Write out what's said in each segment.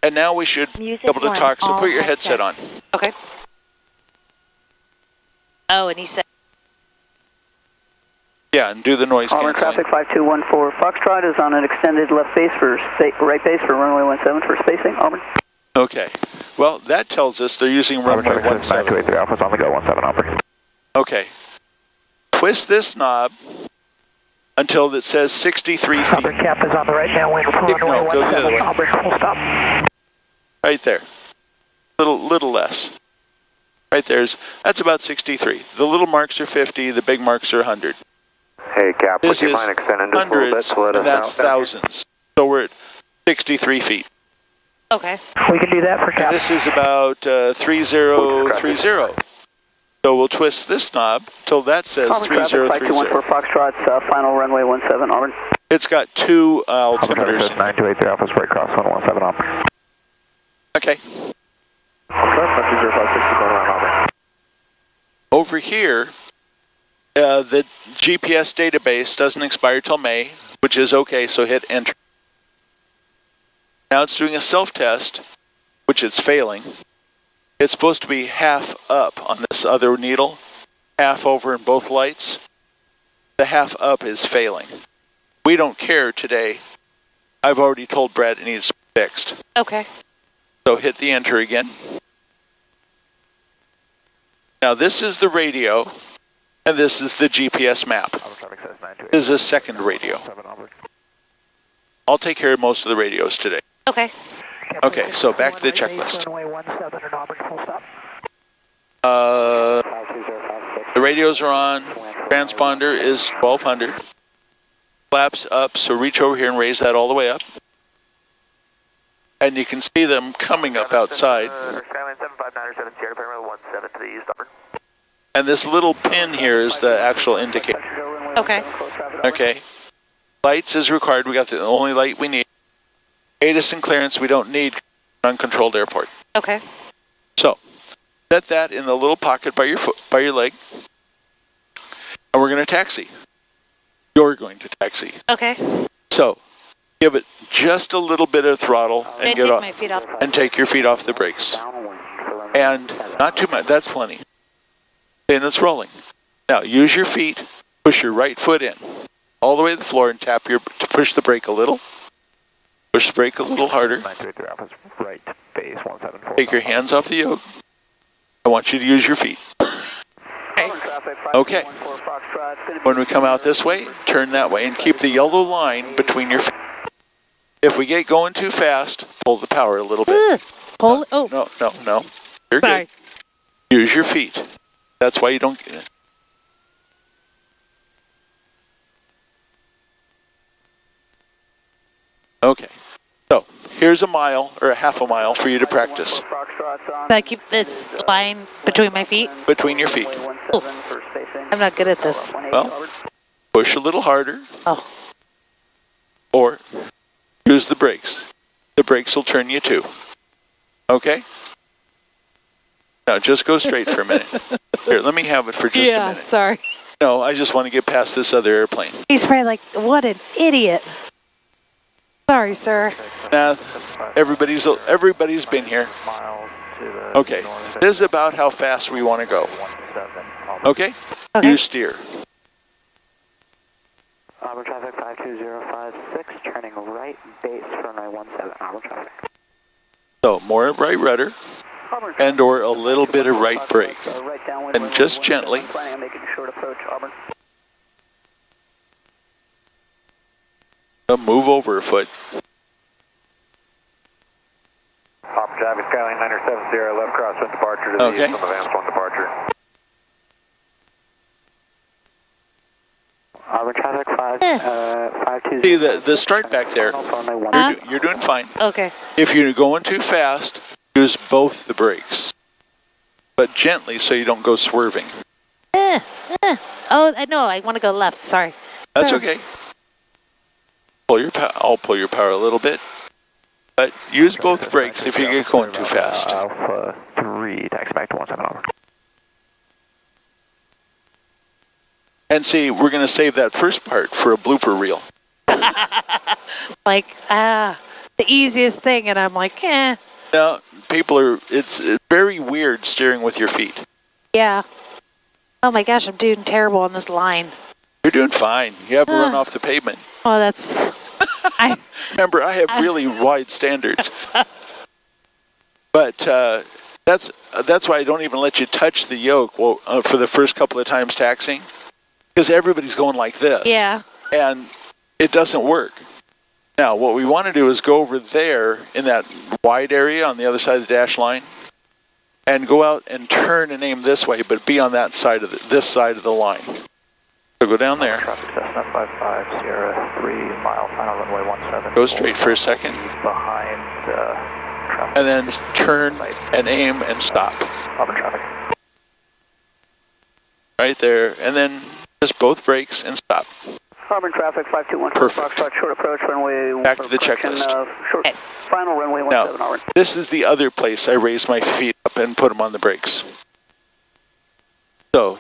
And now we should be able to talk, so put your headset on. Okay. Oh, and he said... Yeah, and do the noise Auburn canceling. traffic 5214 Foxtrot is on an extended left base for right base for runway 17 for spacing. Auburn. Okay. Well, that tells us they're using runway 17. 9283 Alpha's on the go, 17 Auburn. Okay. Twist this knob until it says 63 feet. Auburn cap is on the right now, wind for runway No, go the other way. Auburn, full stop. Right there. Little less. Right there's, that's about 63. The little marks are 50, the big marks are 100. Hey, Cap, This would you is mind extending just a little bit hundreds, to let and us that's know? thousands. So we're at 63 feet. Okay. We can do that for And cap. this is about 3030. So we'll twist this knob till that says Auburn traffic 3030. 5214 Foxtrot's final runway 17 Auburn. It's got two altimeters. 9283 Alpha's right cross, 117 Auburn. Okay. Auburn. Over here, the GPS database doesn't expire till May, which is okay, so hit enter. Now it's doing a self-test, which it's failing. It's supposed to be half up on this other needle, half over in both lights. The half up is failing. We don't care today. I've already told Brad it needs to be fixed. Okay. So hit the enter again. Now this is the radio, and this is the GPS map. This is a second radio. I'll take care of most of the radios today. Okay. Okay, so back to the checklist. The radios are on. Transponder is 1200. Flaps up, so reach over here and raise that all the way up. And you can see them coming up outside. And this little pin here is the actual indicator. Okay. Okay. Lights is required. We got the only light we need. ATIS and clearance we don't need. Uncontrolled airport. Okay. So set that in the little pocket by your foot, by your leg, and we're going to taxi. You're going to taxi. Okay. So give it just a little bit of throttle and get off, my feet off. and take your feet off the brakes. And not too much. That's plenty. And it's rolling. Now use your feet. Push your right foot in all the way to the floor and tap your to push the brake a little. Push the brake a little harder. Right base 174. Take your hands off the yoke. I want you to use your feet. Okay. When we come out this way, turn that way and keep the yellow line between your feet. If we get going too fast, pull the power a little bit. Pull. Oh. No. You're Sorry. good. Use your feet. That's why you don't get it. Okay. So here's a mile or a half a mile for you to practice. I keep this line between my feet? Between your feet. Oh. I'm not good at this. Well, push a little harder. Oh. Or use the brakes. The brakes will turn you too. Okay? Now just go straight for a minute. Here, let me have it for just a minute. Sorry. No, I just want to get past this other airplane. He's probably like, what an idiot. Sorry, sir. Nah, everybody's been here. Okay, this is about how fast we want to go. Okay? You steer. Auburn traffic 52056, turning right base for runway 17, Auburn traffic. So more right rudder and or a little bit of right brake. And just gently. Planning on making a short approach, Auburn. Move over a foot. Auburn traffic, Skyline 970, left crosswind departure to the east on advanced 1 departure. Auburn traffic 520. See the start back there. You're doing fine. Okay. If you're going too fast, use both the brakes, but gently so you don't go swerving. Oh, I know. I want to go left. Sorry. That's okay. I'll pull your power a little bit, but use both brakes if you get going too fast. Alpha 3, taxi back to 17 over. And see, we're going to save that first part for a blooper reel. the easiest thing, and I'm like, eh. Now, it's very weird steering with your feet. Yeah. Oh my gosh, I'm doing terrible on this line. You're doing fine. You haven't run off the pavement. Oh, that's... Remember, I have really wide standards. But that's why I don't even let you touch the yoke for the first couple of times taxiing, because everybody's going like this. Yeah. And it doesn't work. Now, what we want to do is go over there in that wide area on the other side of the dash line and go out and turn and aim this way, but be on that side of this side of the line. So go down there. Traffic Cessna 55, Sierra 3 mile, final runway 17. Go straight for a second. Behind traffic. And then turn and aim and stop. Auburn traffic. Right there. And then just both brakes and stop. Auburn traffic 521. Perfect. Foxtrot, short approach, runway. Back to the checklist. Final runway 17, Auburn. This is the other place I raise my feet up and put them on the brakes. So,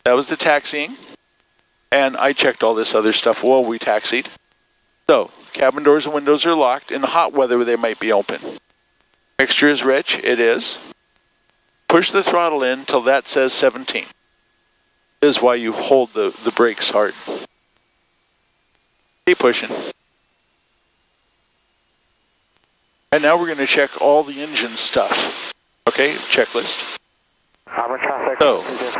that was the taxiing. And I checked all this other stuff while we taxied. So, cabin doors and windows are locked. In the hot weather, they might be open. Mixture is rich. It is. Push the throttle in till that says 17. This is why you hold the brakes hard. Keep pushing. And now we're going to check all the engine stuff. Okay, checklist. Auburn traffic. So, 6,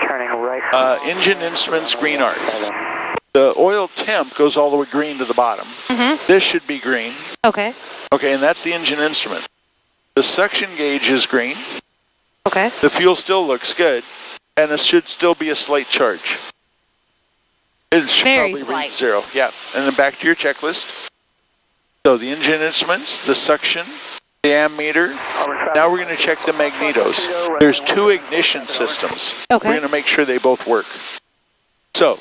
turning right. engine instruments green arc. The oil temp goes all the way green to the bottom. Mm-hmm. This should be green. Okay. Okay, and that's the engine instrument. The suction gauge is green. Okay. The fuel still looks good, and it should still be a slight charge. It should Very probably slight. read 0. Yeah, and then back to your checklist. So the engine instruments, the suction, the ammeter. Now we're going to check the magnetos. There's 2 ignition systems. Okay. We're going to make sure they both work. So,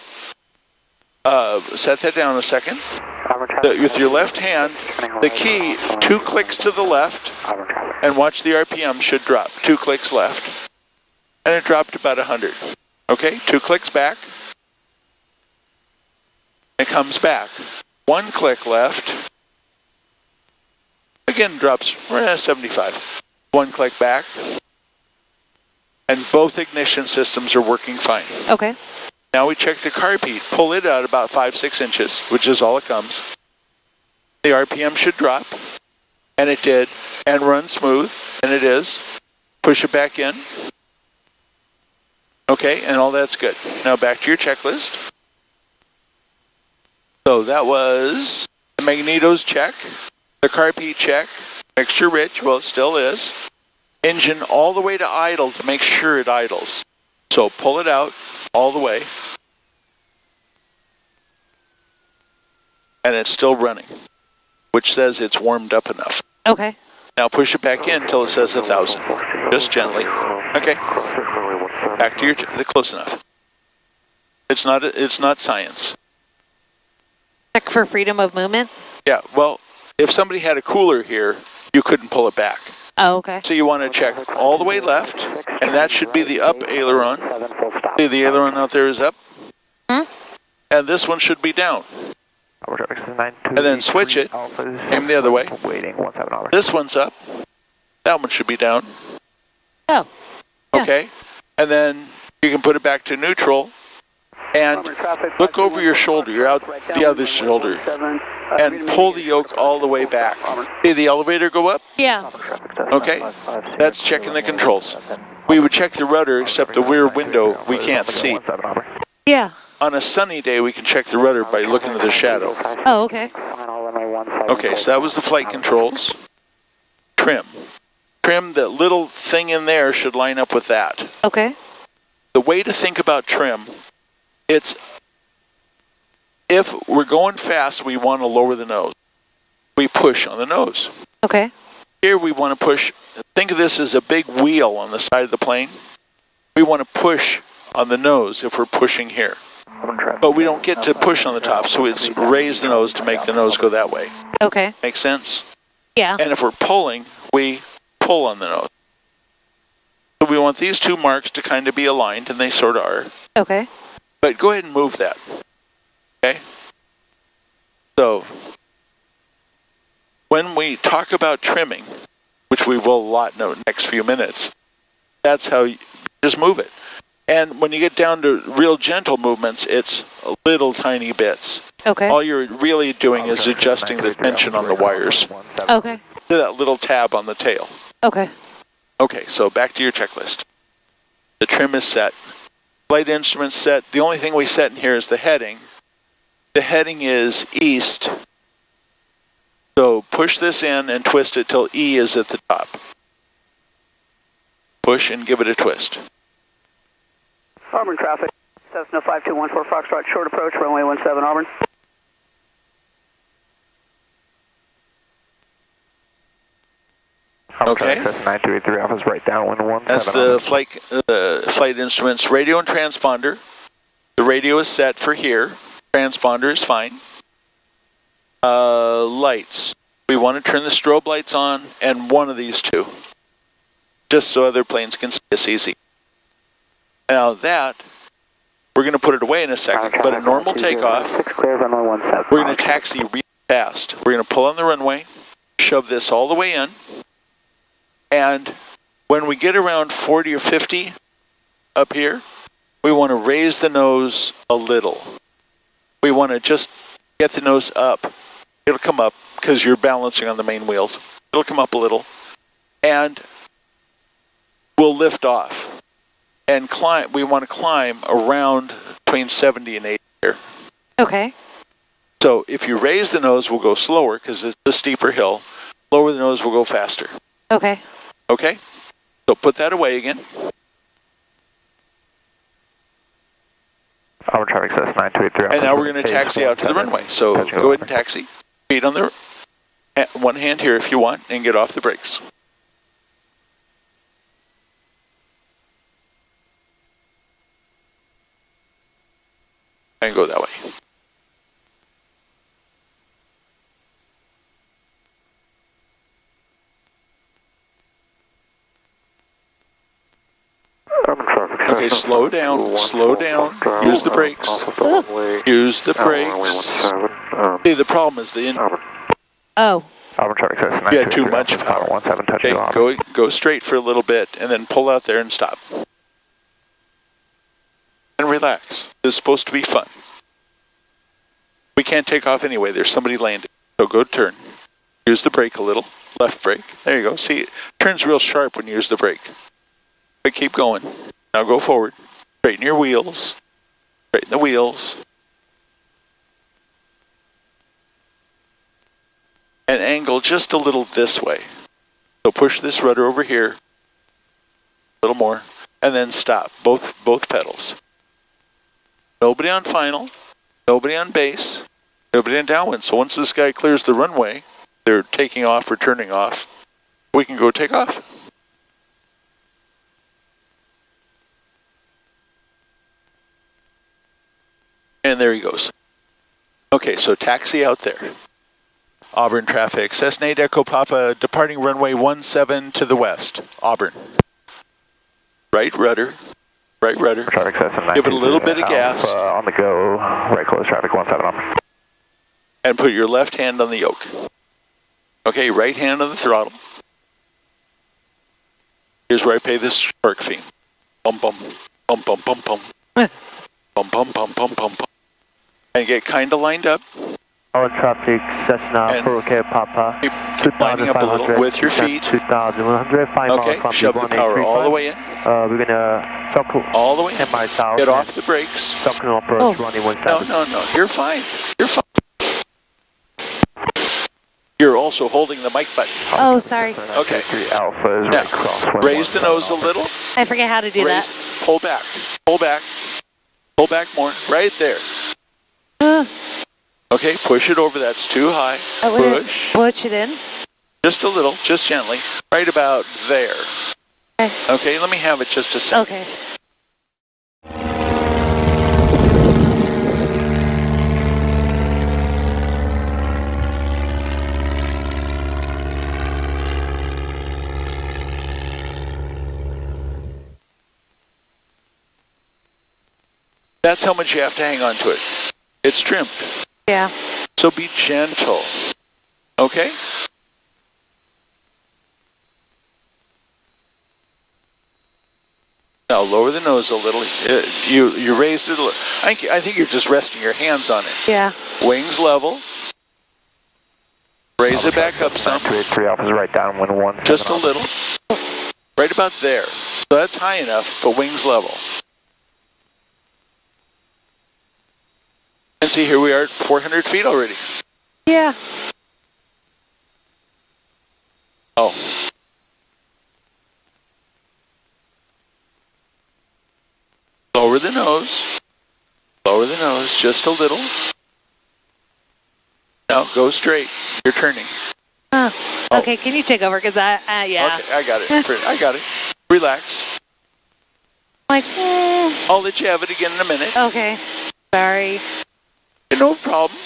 set that down a second. With your left hand, the key, 2 clicks to the left, and watch the RPM should drop. 2 clicks left. And it dropped about 100. Okay, 2 clicks back. It comes back. 1 click left. Again, drops 75. 1 click back. And both ignition systems are working fine. Okay. Now we check the carb heat. Pull it out about 5-6 inches, which is all it comes. The RPM should drop. And it did. And run smooth. And it is. Push it back in. Okay, and all that's good. Now back to your checklist. So that was the magnetos check, the carb heat check, mixture rich, well it still is. Engine all the way to idle to make sure it idles. So pull it out all the way. And it's still running, which says it's warmed up enough. Okay. Now push it back in until it says 1,000. Just gently. Okay. Back to your, close enough. It's not science. Check for freedom of movement? Yeah, well, if somebody had a cooler here, you couldn't pull it back. Oh, okay. So you want to check all the way left, and that should be the up aileron. See, the aileron out there is up. Hmm? And this one should be down. And then switch it, aim the other way. This one's up. That one should be down. Oh. Yeah. Okay. And then you can put it back to neutral. And look over your shoulder, you're out the other shoulder, and pull the yoke all the way back. See the elevator go up? Yeah. Okay, that's checking the controls. We would check the rudder, except the rear window we can't see. Yeah. On a sunny day, we can check the rudder by looking at the shadow. Oh, okay. Okay, so that was the flight controls. Trim. Trim, that little thing in there should line up with that. Okay. The way to think about trim, it's, if we're going fast, we want to lower the nose. We push on the nose. Okay. Here we want to push, think of this as a big wheel on the side of the plane. We want to push on the nose if we're pushing here. But we don't get to push on the top, so it's raise the nose to make the nose go that way. Okay. Make sense? Yeah. And if we're pulling, we pull on the nose. So we want these 2 marks to kind of be aligned, and they sort of are. Okay. But go ahead and move that. Okay? So, when we talk about trimming, which we will a lot in the next few minutes, that's how you just move it. And when you get down to real gentle movements, it's little tiny bits. Okay. All you're really doing is adjusting the tension on the wires Okay. to that little tab on the tail. Okay. Okay, so back to your checklist. The trim is set. Flight instruments set. The only thing we set in here is the heading. The heading is east. So push this in and twist it till E is at the top. Push and give it a twist. Auburn traffic, Cessna 5214 Foxtrot, short approach, runway 17 Auburn. Okay. Cessna 9283 Alpha's right downwind 17. That's the flight instruments radio and transponder. The radio is set for here. Transponder is fine. Lights. We want to turn the strobe lights on and one of these two, just so other planes can see us easy. Now that, we're going to put it away in a second, but a normal takeoff, Clear, runway 17. we're going to taxi really fast. We're going to pull on the runway, shove this all the way in, and when we get around 40 or 50 up here, we want to raise the nose a little. We want to just get the nose up. It'll come up because you're balancing on the main wheels. It'll come up a little, and we'll lift off. And climb. We want to climb around between 70 and 80 here. Okay. So if you raise the nose, we'll go slower because it's a steeper hill. Lower the nose, we'll go faster. Okay. Okay? So put that away again. Auburn traffic Cessna 9283 And now we're going to taxi out to the runway. So go ahead and taxi. Feet on the one hand here if you want, and get off the brakes. And go that way. Okay, slow down, slow down. Use the brakes. Use the brakes. See, the problem is the engine. Oh. Auburn traffic Cessna You had too much power. 17 touching Okay, go straight for a little bit and then pull out there and stop. And relax. This is supposed to be fun. We can't take off anyway. There's somebody landing. So go turn. Use the brake a little. Left brake. There you go. See, it turns real sharp when you use the brake. But keep going. Now go forward. Straighten your wheels. Straighten the wheels. And angle just a little this way. So push this rudder over here. A little more. And then stop. Both pedals. Nobody on final. Nobody on base. Nobody on downwind. So once this guy clears the runway, they're taking off or turning off, we can go take off. And there he goes. Okay, so taxi out there. Auburn traffic. Cessna 8 Echo Papa departing runway 17 to the west. Auburn. Right rudder. Right rudder. Traffic Cessna Give it a little bit of gas. On the go. Right close traffic 17 Auburn. And put your left hand on the yoke. Okay, right hand on the throttle. Here's where I pay this shark fee. Bum bum. Bum bum bum bum. Bum bum bum bum bum bum. And get kind of lined up. Auburn traffic, Cessna 4 Papa. Keep lining up a little with your feet. 2,100, 5 miles Okay, from shove the power all the way in. We're gonna circle All the way 10 in. miles south. Get off the brakes. Circle approach, runway 17. No. You're fine. You're fine. You're also holding the mic button. Oh, sorry. Okay. Alpha is Now, right cross. raise the nose a little. I forget how to do that. Pull back. Pull back. Pull back more. Right there. Okay, push it over. That's too high. Push it in. Just a little, just gently. Right about there. Okay. Okay, let me have it just a second. Okay. That's how much you have to hang on to it. It's trimmed. Yeah. So be gentle. Okay? Now lower the nose a little. You raised it a little. I think you're just resting your hands on it. Yeah. Wings level. Raise it back up some. 283 Alpha is right down, wind 17. Just a little. Right about there. So that's high enough, but wings level. And see, here we are at 400 feet already. Yeah. Oh. Lower the nose. Lower the nose just a little. Now go straight. You're turning. Oh. Oh. Okay, can you take over? Because yeah. Okay, I got it. I got it. Relax. Like, I'll let you have it again in a minute. Okay. Sorry. No problem.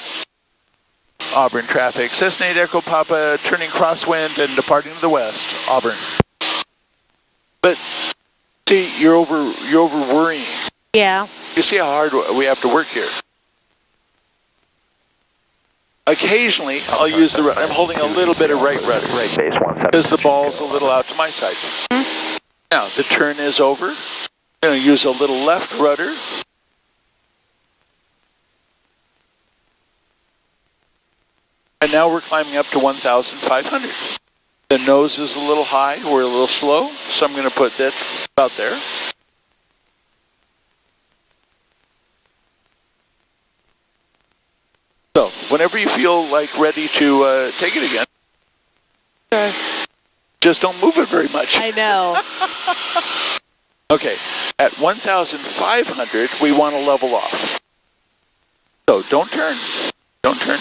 Auburn traffic. Cessna 8 Echo Papa turning crosswind and departing to the west. Auburn. But see, you're over worrying. Yeah. You see how hard we have to work here. Occasionally, I'll use the. I'm holding a little bit of right rudder. Right base 17. Because the ball's a little out to my side. Now the turn is over. I'm going to use a little left rudder. And now we're climbing up to 1,500. The nose is a little high. We're a little slow, so I'm going to put that about there. So whenever you feel like ready to take it again, just don't move it very much. I know. Okay, at 1,500, we want to level off. So don't turn. Don't turn.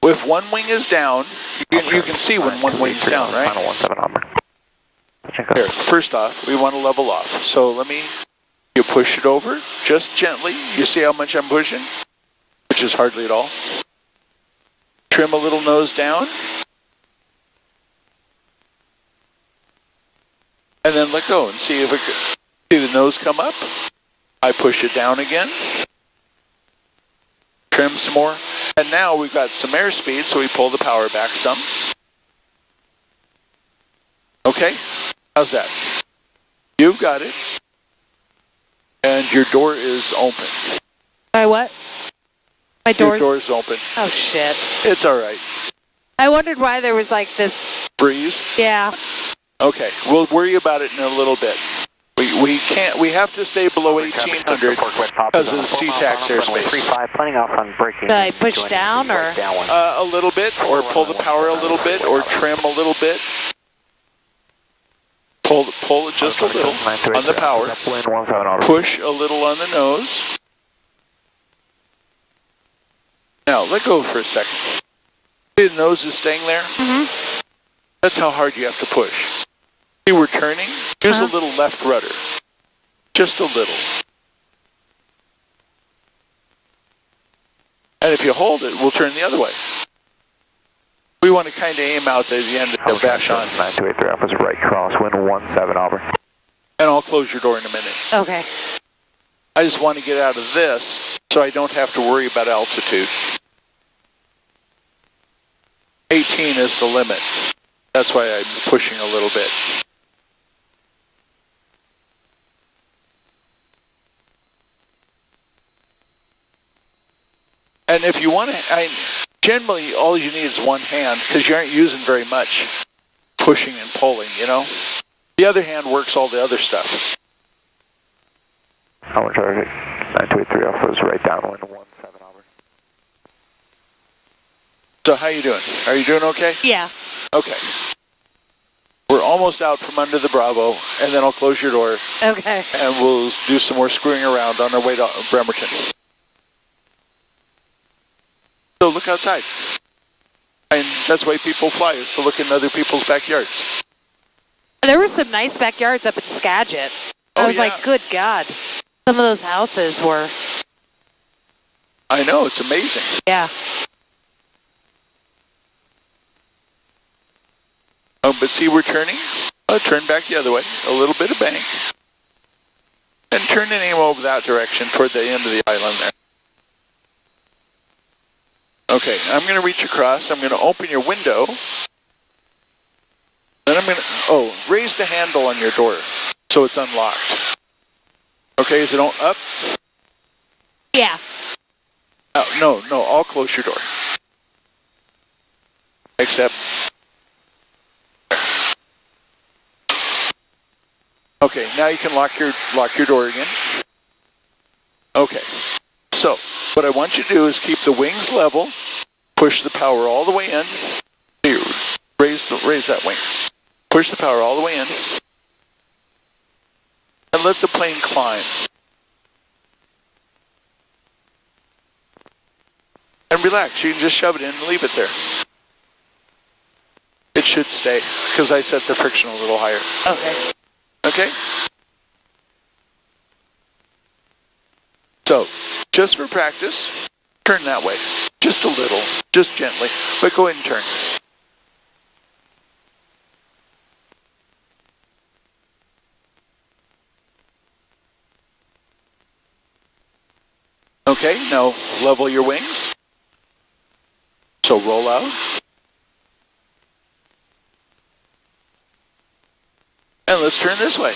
If one wing is down, you can see when one wing's down, right? Final 17 Auburn. Here, first off, we want to level off. So you push it over just gently. You see how much I'm pushing? Which is hardly at all. Trim a little nose down. And then let go and see if see the nose come up. I push it down again. Trim some more. And now we've got some airspeed, so we pull the power back some. Okay, how's that? You've got it. And your door is open. My what? My Your door's open. Oh, shit. It's all right. I wondered why there was like this. Breeze? Yeah. Okay, we'll worry about it in a little bit. We have to stay below 1,800 because of the C-tax airspace. 35, planning off on braking. Should I push down or? A little bit, or pull the power a little bit, or trim a little bit. Pull it just a little on the power. Push a little on the nose. Now, let go for a second. See the nose is staying there? Mm-hmm. That's how hard you have to push. See, we're turning. Use a little left rudder. Just a little. And if you hold it, we'll turn the other way. We want to kind of aim out at the end of Vashon. 9283 Alpha's right cross, wind 17 Auburn. And I'll close your door in a minute. Okay. I just want to get out of this so I don't have to worry about altitude. 18 is the limit. That's why I'm pushing a little bit. And if you want to, generally all you need is one hand because you aren't using very much pushing and pulling, you know? The other hand works all the other stuff. Auburn traffic, 9283 Alpha is right downwind 17 Auburn. So how you doing? Are you doing okay? Yeah. Okay. We're almost out from under the Bravo, and then I'll close your door. Okay. And we'll do some more screwing around on our way to Bremerton. So look outside. And that's why people fly, is to look in other people's backyards. There were some nice backyards up in Skagit. I was like, good God. Some of those houses were. I know, it's amazing. Yeah. Oh, but see, we're turning. Turn back the other way. A little bit of bank. And turn and aim over that direction toward the end of the island there. Okay, I'm going to reach across. I'm going to open your window. Then I'm going to, raise the handle on your door so it's unlocked. Okay, is it on up? Yeah. Oh, no, I'll close your door. Except. Okay, now you can lock your door again. Okay, so what I want you to do is keep the wings level, push the power all the way in. Here, raise that wing. Push the power all the way in, and let the plane climb. And relax. You can just shove it in and leave it there. It should stay because I set the friction a little higher. Okay. Okay? So, just for practice, turn that way. Just a little, just gently, but go ahead and turn. Okay, now level your wings. So roll out. And let's turn this way.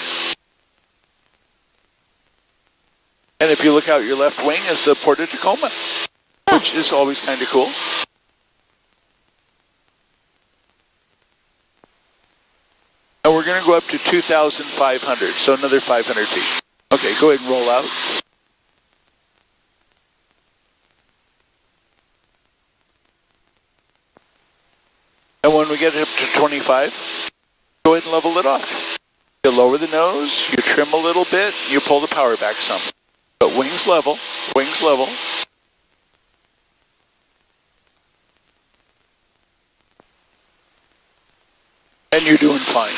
And if you look out, your left wing is the Port of Tacoma, which is always kind of cool. And we're going to go up to 2,500, so another 500 feet. Okay, go ahead and roll out. And when we get up to 25, go ahead and level it off. You lower the nose, you trim a little bit, you pull the power back some. But wings level, wings level. And you're doing fine.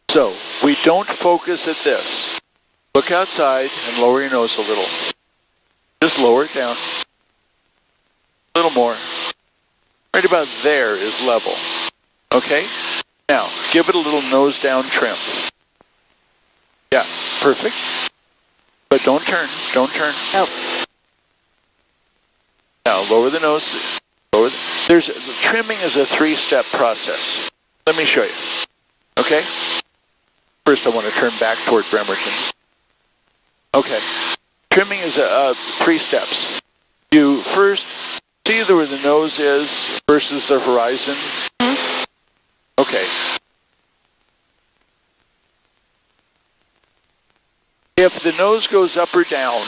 So, we don't focus at this. Look outside and lower your nose a little. Just lower it down. A little more. Right about there is level. Okay? Now, give it a little nose down trim. Yeah, perfect. But don't turn. Don't turn. Nope. Now, lower the nose. Trimming is a 3-step process. Let me show you. Okay? First, I want to turn back toward Bremerton. Okay. Trimming is 3 steps. You first see where the nose is versus the horizon. Okay. If the nose goes up or down,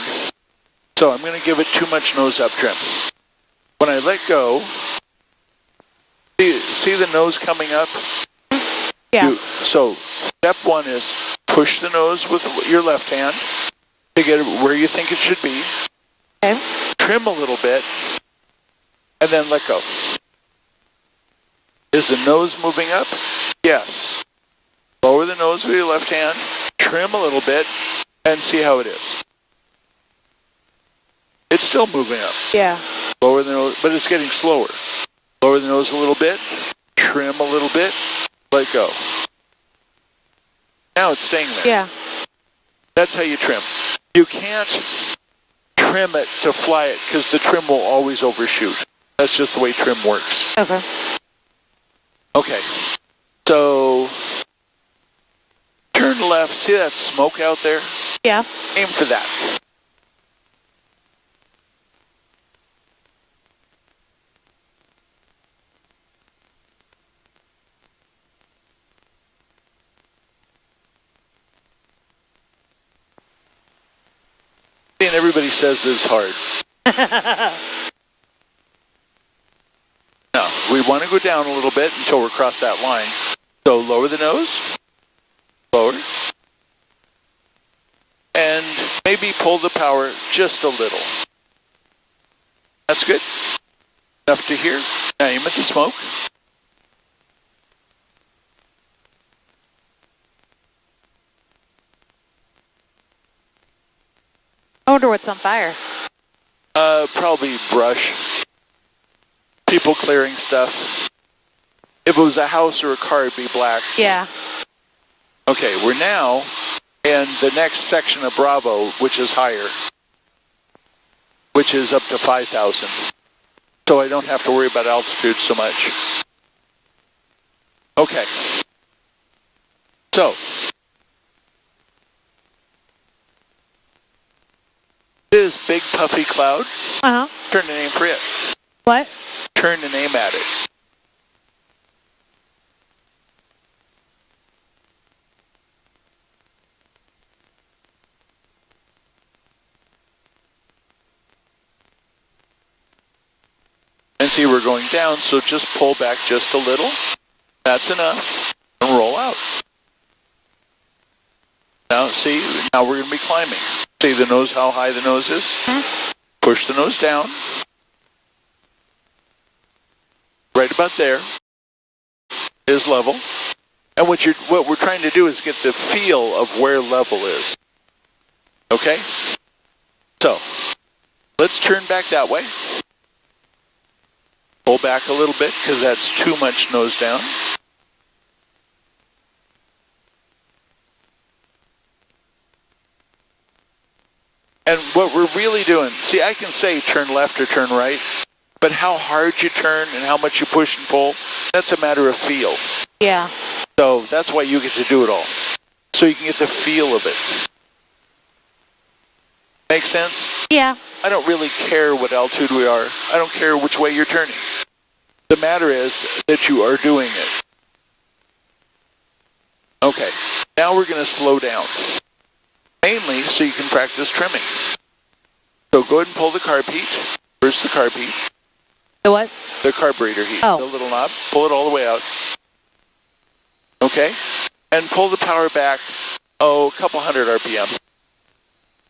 so I'm going to give it too much nose up trim. When I let go, see the nose coming up? Yeah. So step 1 is push the nose with your left hand to get it where you think it should be. Okay. Trim a little bit, and then let go. Is the nose moving up? Yes. Lower the nose with your left hand, trim a little bit, and see how it is. It's still moving up. Yeah. Lower the nose, but it's getting slower. Lower the nose a little bit, trim a little bit, let go. Now it's staying there. Yeah. That's how you trim. You can't trim it to fly it because the trim will always overshoot. That's just the way trim works. Okay. Okay. So turn left. See that smoke out there? Yeah. Aim for that. And everybody says this is hard. No, we want to go down a little bit until we're across that line. So lower the nose, lower, and maybe pull the power just a little. That's good. Enough to here. Now aim at the smoke. I wonder what's on fire. Probably brush. People clearing stuff. If it was a house or a car, it'd be black. Yeah. Okay, we're now in the next section of Bravo, which is higher. which is up to 5,000. So I don't have to worry about altitude so much. Okay. So, this big puffy cloud, turn the name for it. What? Turn the name at it. And see, we're going down, so just pull back just a little. That's enough. And roll out. Now, see, now we're going to be climbing. See the nose, how high the nose is? Push the nose down. Right about there is level. And what we're trying to do is get the feel of where level is. Okay? So, let's turn back that way. Pull back a little bit because that's too much nose down. And what we're really doing, see, I can say turn left or turn right, but how hard you turn and how much you push and pull, that's a matter of feel. Yeah. So that's why you get to do it all. So you can get the feel of it. Make sense? Yeah. I don't really care what altitude we are. I don't care which way you're turning. The matter is that you are doing it. Okay, now we're going to slow down. Mainly so you can practice trimming. So go ahead and pull the carb heat. Where's the carb heat? The what? The carburetor heat. Oh. The little knob. Pull it all the way out. Okay? And pull the power back, a couple hundred RPM.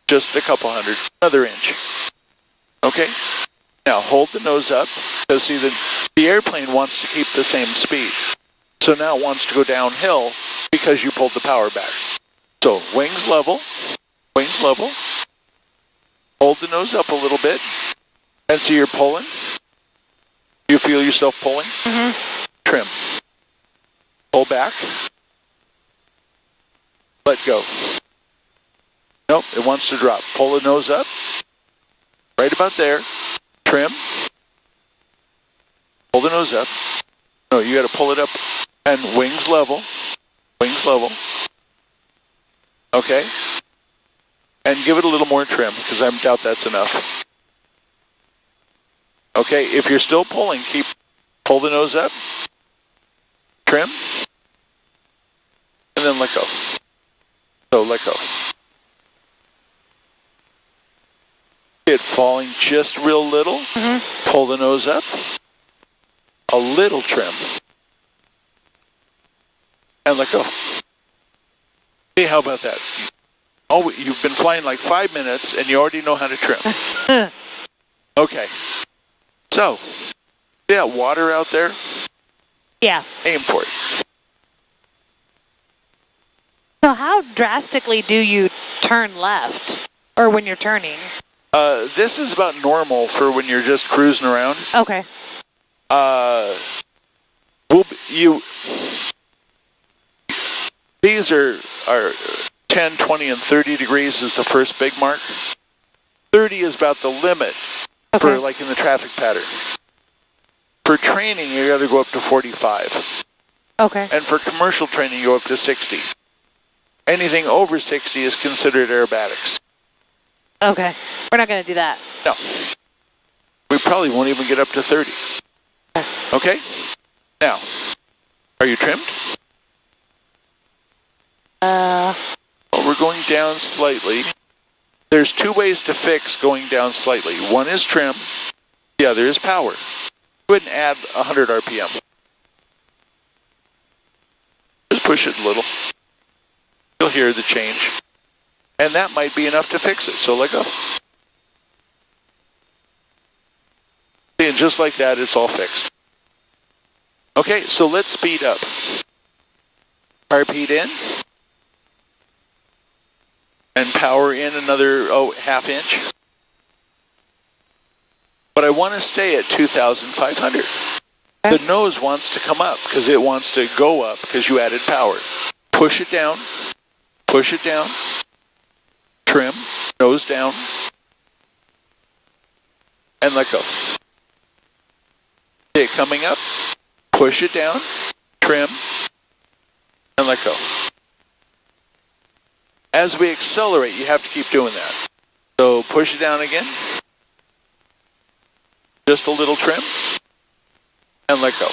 Just a couple hundred. Another inch. Okay? Now hold the nose up. Because see, the airplane wants to keep the same speed. So now it wants to go downhill because you pulled the power back. So wings level. Wings level. Hold the nose up a little bit. And so you're pulling. You feel yourself pulling? Mm-hmm. Trim. Pull back. Let go. Nope, it wants to drop. Pull the nose up. Right about there. Trim. Pull the nose up. No, you got to pull it up. And wings level. Wings level. Okay. And give it a little more trim, because I doubt that's enough. Okay, if you're still pulling, pull the nose up. Trim. And then let go. So let go. It falling just real little. Mm-hmm. Pull the nose up. A little trim. And let go. Hey, how about that? Oh, you've been flying like 5 minutes and you already know how to trim. Okay. So, see that water out there? Yeah. Aim for it. So how drastically do you turn left? Or when you're turning? This is about normal for when you're just cruising around. Okay. These are 10, 20, and 30 degrees is the first big mark. 30 is about the limit for like in the traffic pattern. For training, you got to go up to 45. Okay. And for commercial training, you go up to 60. Anything over 60 is considered aerobatics. Okay. We're not going to do that. No. We probably won't even get up to 30. Okay? Now, are you trimmed? Well, we're going down slightly. There's two ways to fix going down slightly. One is trim. The other is power. Go ahead and add 100 RPM. Just push it a little. You'll hear the change. And that might be enough to fix it, so let go. And just like that, it's all fixed. Okay, so let's speed up. Carb heat in. And power in another, half inch. But I want to stay at 2,500. The nose wants to come up because it wants to go up because you added power. Push it down. Push it down. Trim. Nose down. and let go. Okay, coming up, push it down, trim, and let go. As we accelerate, you have to keep doing that. So push it down again, just a little trim, and let go.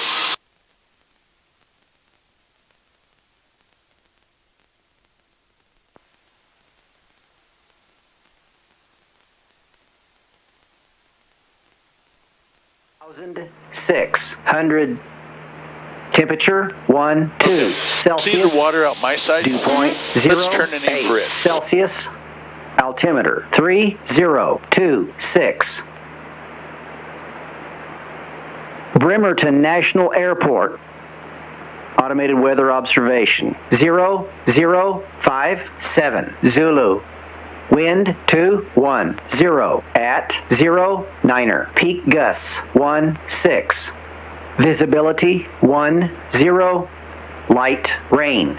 $1,600. Temperature 1, 2 okay. Celsius. See the water out my side? Dew point 0, Let's turn and aim for it. Celsius. Altimeter 3026. Bremerton National Airport. Automated weather observation 0057 Zulu. Wind 210 at 09er. Peak gusts 16. Visibility 10. Light rain.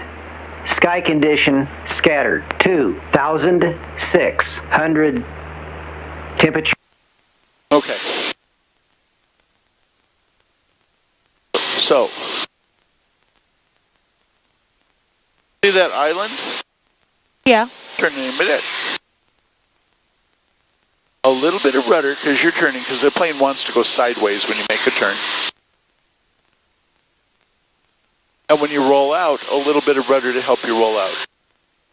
Sky condition scattered 2,600. Temperature. Okay. So, see that island? Yeah. Turn and aim at it. A little bit of rudder because you're turning, because the plane wants to go sideways when you make a turn. And when you roll out, a little bit of rudder to help you roll out.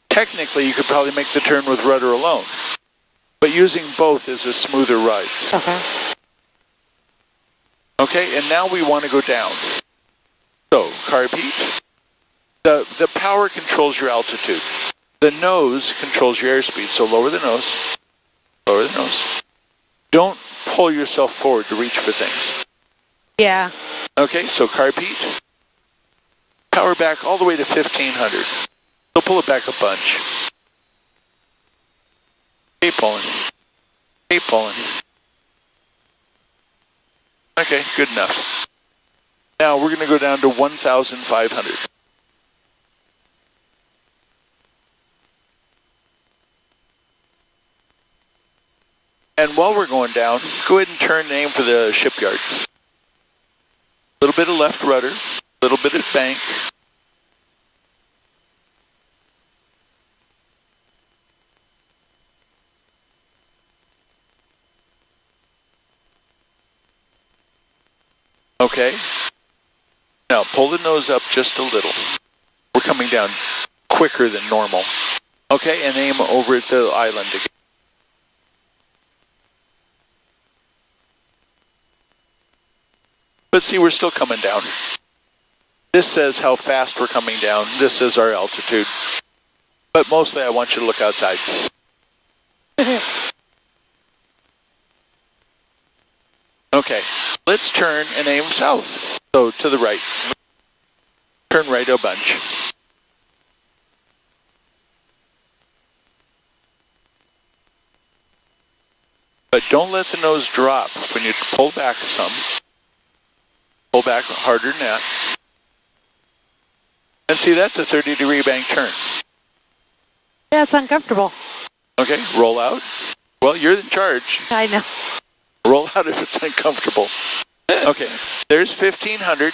Technically, you could probably make the turn with rudder alone, but using both is a smoother ride. Okay. Okay, and now we want to go down. So, carb heat. The power controls your altitude. The nose controls your airspeed, so lower the nose. Lower the nose. Don't pull yourself forward to reach for things. Yeah. Okay, so carb heat. Power back all the way to 1500. So pull it back a bunch. Keep pulling. Keep pulling. Okay, good enough. Now we're going to go down to 1,500. And while we're going down, go ahead and turn and aim for the shipyard. A little bit of left rudder, a little bit of bank. Okay. Now pull the nose up just a little. We're coming down quicker than normal. Okay, and aim over at the island again. But see, we're still coming down. This says how fast we're coming down. This says our altitude. But mostly I want you to look outside. Okay, let's turn and aim south. So to the right. Turn right a bunch. But don't let the nose drop when you pull back some. Pull back harder than that. And see, that's a 30-degree bank turn. Yeah, it's uncomfortable. Okay, roll out. Well, you're in charge. I know. Roll out if it's uncomfortable. Okay, there's 1500.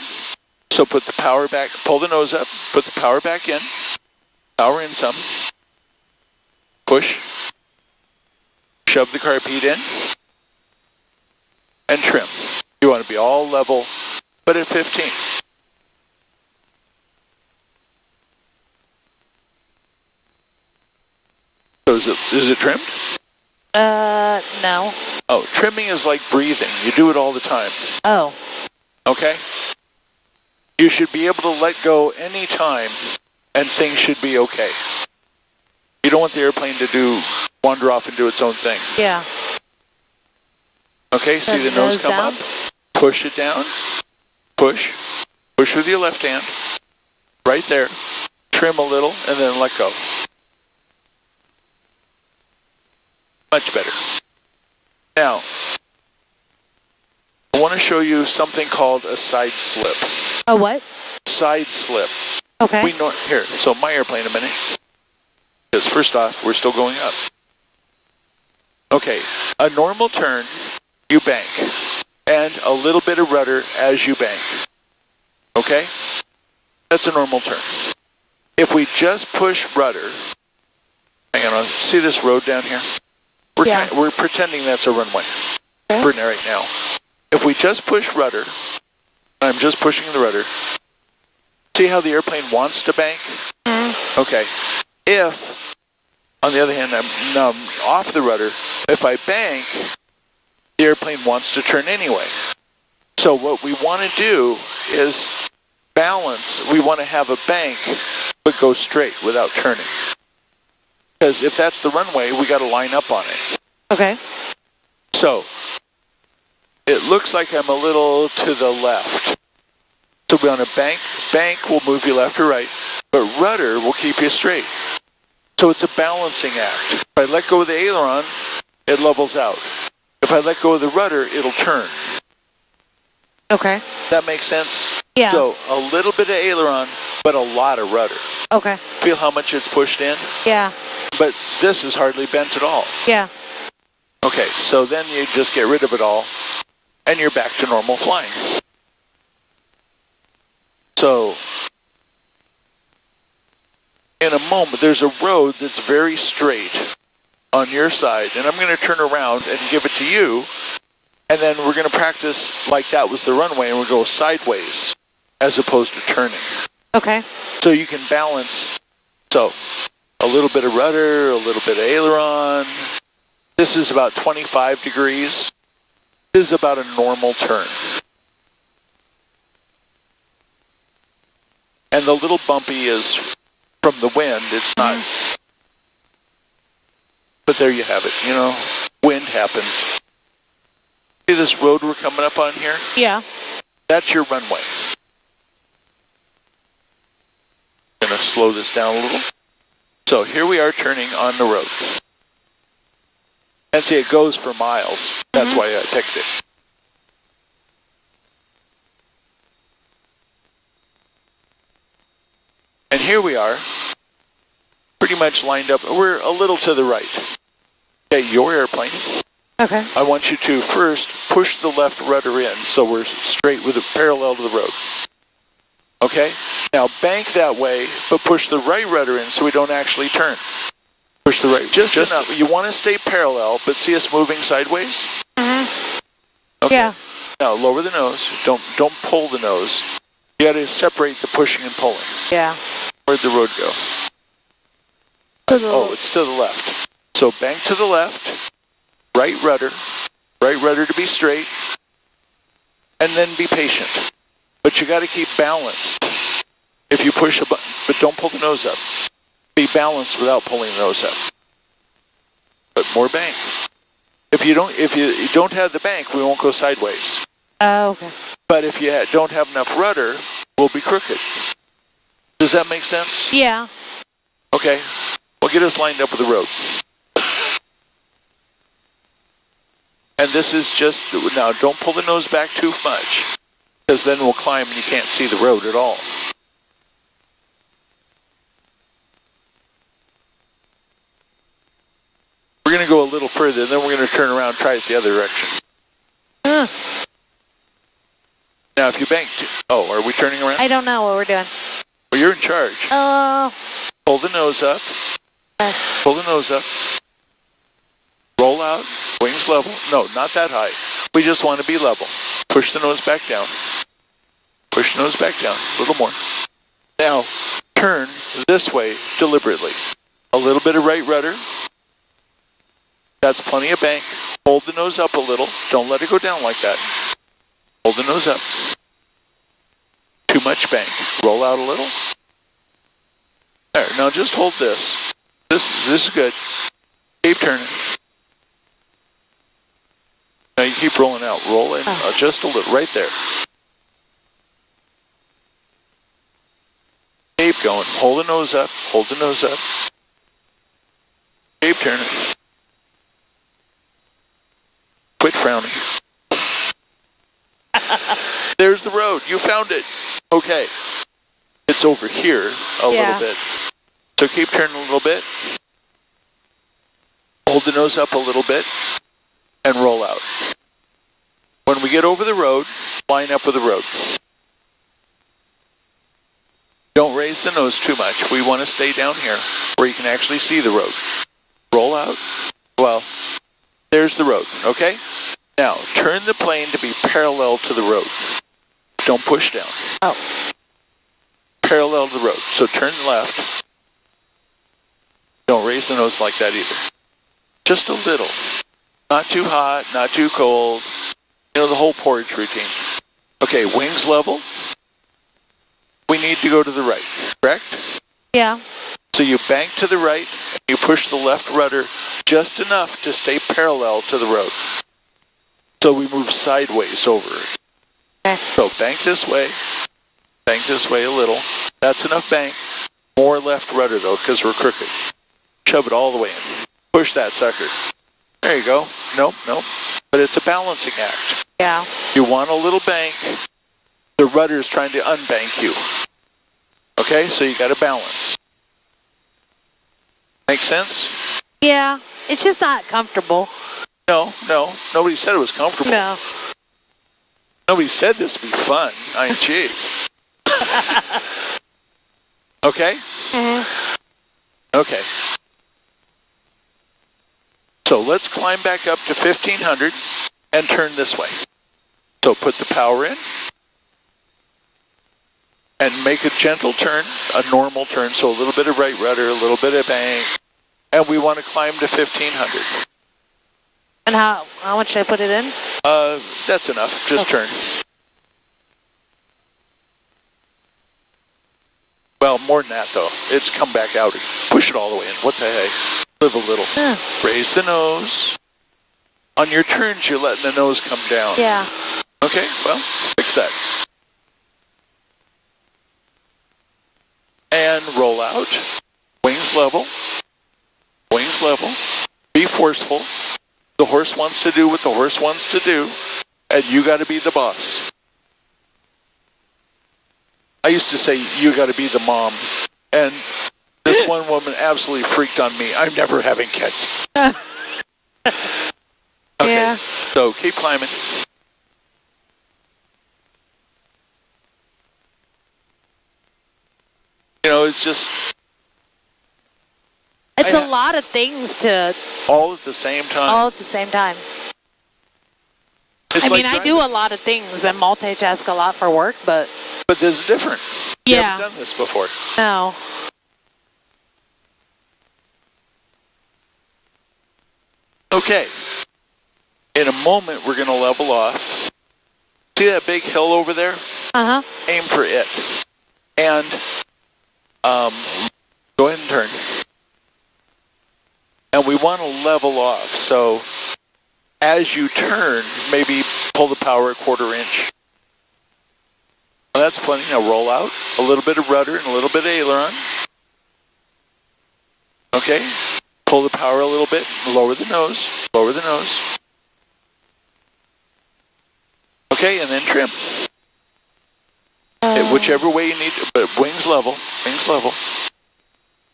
So put the power back, pull the nose up, put the power back in. Power in some. Push. Shove the carb heat in. And trim. You want to be all level, but at 15. So is it trimmed? No. Oh, trimming is like breathing. You do it all the time. Oh. Okay? You should be able to let go any time and things should be okay. You don't want the airplane to wander off and do its own thing. Yeah. Okay, see the nose come up? Push it down. Push. Push with your left hand. Right there. Trim a little and then let go. Much better. Now, I want to show you something called a side slip. A what? Side slip. Okay. Here, so my airplane a minute. Because first off, we're still going up. Okay, a normal turn, you bank. And a little bit of rudder as you bank. Okay? That's a normal turn. If we just push rudder, hang on, see this road down here? We're pretending that's a runway for right now. If we just push rudder, I'm just pushing the rudder, see how the airplane wants to bank? Okay. If, on the other hand, I'm off the rudder, if I bank, the airplane wants to turn anyway. So what we want to do is balance. We want to have a bank, but go straight without turning. Because if that's the runway, we got to line up on it. Okay. So it looks like I'm a little to the left. So we're on a bank. Bank will move you left or right, but rudder will keep you straight. So it's a balancing act. If I let go of the aileron, it levels out. If I let go of the rudder, it'll turn. Okay. That makes sense? Yeah. So a little bit of aileron, but a lot of rudder. Okay. Feel how much it's pushed in? Yeah. But this is hardly bent at all. Yeah. Okay, so then you just get rid of it all, and you're back to normal flying. So, in a moment, there's a road that's very straight on your side, and I'm going to turn around and give it to you, and then we're going to practice like that was the runway, and we'll go sideways as opposed to turning. Okay. So you can balance, so a little bit of rudder, a little bit of aileron. This is about 25 degrees. This is about a normal turn. And the little bumpy is from the wind. It's not, but there you have it, you know, wind happens. See this road we're coming up on here? Yeah. That's your runway. I'm going to slow this down a little. So here we are turning on the road. And see, it goes for miles. That's why I picked it. And here we are, pretty much lined up. We're a little to the right. Okay, your airplane. Okay. I want you to first push the left rudder in so we're straight with it parallel to the road. Okay? Now bank that way, but push the right rudder in so we don't actually turn. Push the right, just enough. You want to stay parallel, but see us moving sideways? Okay. Yeah. Now lower the nose. Don't pull the nose. You got to separate the pushing and pulling. Yeah. Where'd the road go? Oh, it's to the left. So bank to the left, right rudder to be straight, and then be patient. But you got to keep balanced. If you push a button, but don't pull the nose up. Be balanced without pulling the nose up. But more bank. If you don't have the bank, we won't go sideways. Oh, okay. But if you don't have enough rudder, we'll be crooked. Does that make sense? Yeah. Okay. Well, get us lined up with the road. And this is just, now don't pull the nose back too much, because then we'll climb and you can't see the road at all. We're going to go a little further, then we're going to turn around and try it the other direction. Now, if you banked, oh, are we turning around? I don't know what we're doing. Well, you're in charge. Pull the nose up. Pull the nose up. Roll out. Wings level. No, not that high. We just want to be level. Push the nose back down. Push the nose back down. A little more. Now, turn this way deliberately. A little bit of right rudder. That's plenty of bank. Hold the nose up a little. Don't let it go down like that. Hold the nose up. Too much bank. Roll out a little. There. Now just hold this. This is good. Keep turning. Now you keep rolling out. Roll in just a little. Right there. Keep going. Hold the nose up. Hold the nose up. Keep turning. Quit frowning. There's the road. You found it. Okay. It's over here a little bit. So keep turning a little bit. Hold the nose up a little bit and roll out. When we get over the road, line up with the road. Don't raise the nose too much. We want to stay down here where you can actually see the road. Roll out. Well, there's the road, okay? Now, turn the plane to be parallel to the road. Don't push down. Oh. Parallel to the road. So turn left. Don't raise the nose like that either. Just a little. Not too hot, not too cold. You know, the whole porridge routine. Okay, wings level. We need to go to the right, correct? Yeah. So you bank to the right, and you push the left rudder just enough to stay parallel to the road. So we move sideways over. Okay. So bank this way a little. That's enough bank. More left rudder though, because we're crooked. Shove it all the way in. Push that sucker. There you go. Nope. But it's a balancing act. Yeah. You want a little bank. The rudder is trying to unbank you. Okay, so you got to balance. Make sense? Yeah. It's just not comfortable. No. Nobody said it was comfortable. No. Nobody said this would be fun. I mean, jeez. Okay? Mm-hmm. Okay. So let's climb back up to 1500 and turn this way. So put the power in and make a gentle turn, a normal turn. So a little bit of right rudder, a little bit of bank. And we want to climb to 1500. And how much should I put it in? That's enough. Just turn. Well, more than that, though. It's come back out. Push it all the way in. What the heck? Live a little. Raise the nose. On your turns, you're letting the nose come down. Yeah. Okay, well, fix that. And roll out. Wings level. Wings level. Be forceful. The horse wants to do what the horse wants to do, and you got to be the boss. I used to say, you got to be the mom. And this one woman absolutely freaked on me. I'm never having kids. Okay, Yeah. so keep climbing. You know, it's just... It's a lot of things to... all at the same time. All at the same time. It's I like mean, I driving. do a lot of things and multitask a lot for work, but... But this is different. You Yeah. haven't done this before. No. Okay. In a moment, we're going to level off. See that big hill over there? Uh-huh. Aim for it. And go ahead and turn. And we want to level off. So as you turn, maybe pull the power a 1/4 inch. Well, that's plenty. Now roll out. A little bit of rudder and a little bit of aileron. Okay. Pull the power a little bit. Lower the nose. Lower the nose. Okay, and then trim. Whichever way you need, but wings level. Wings level.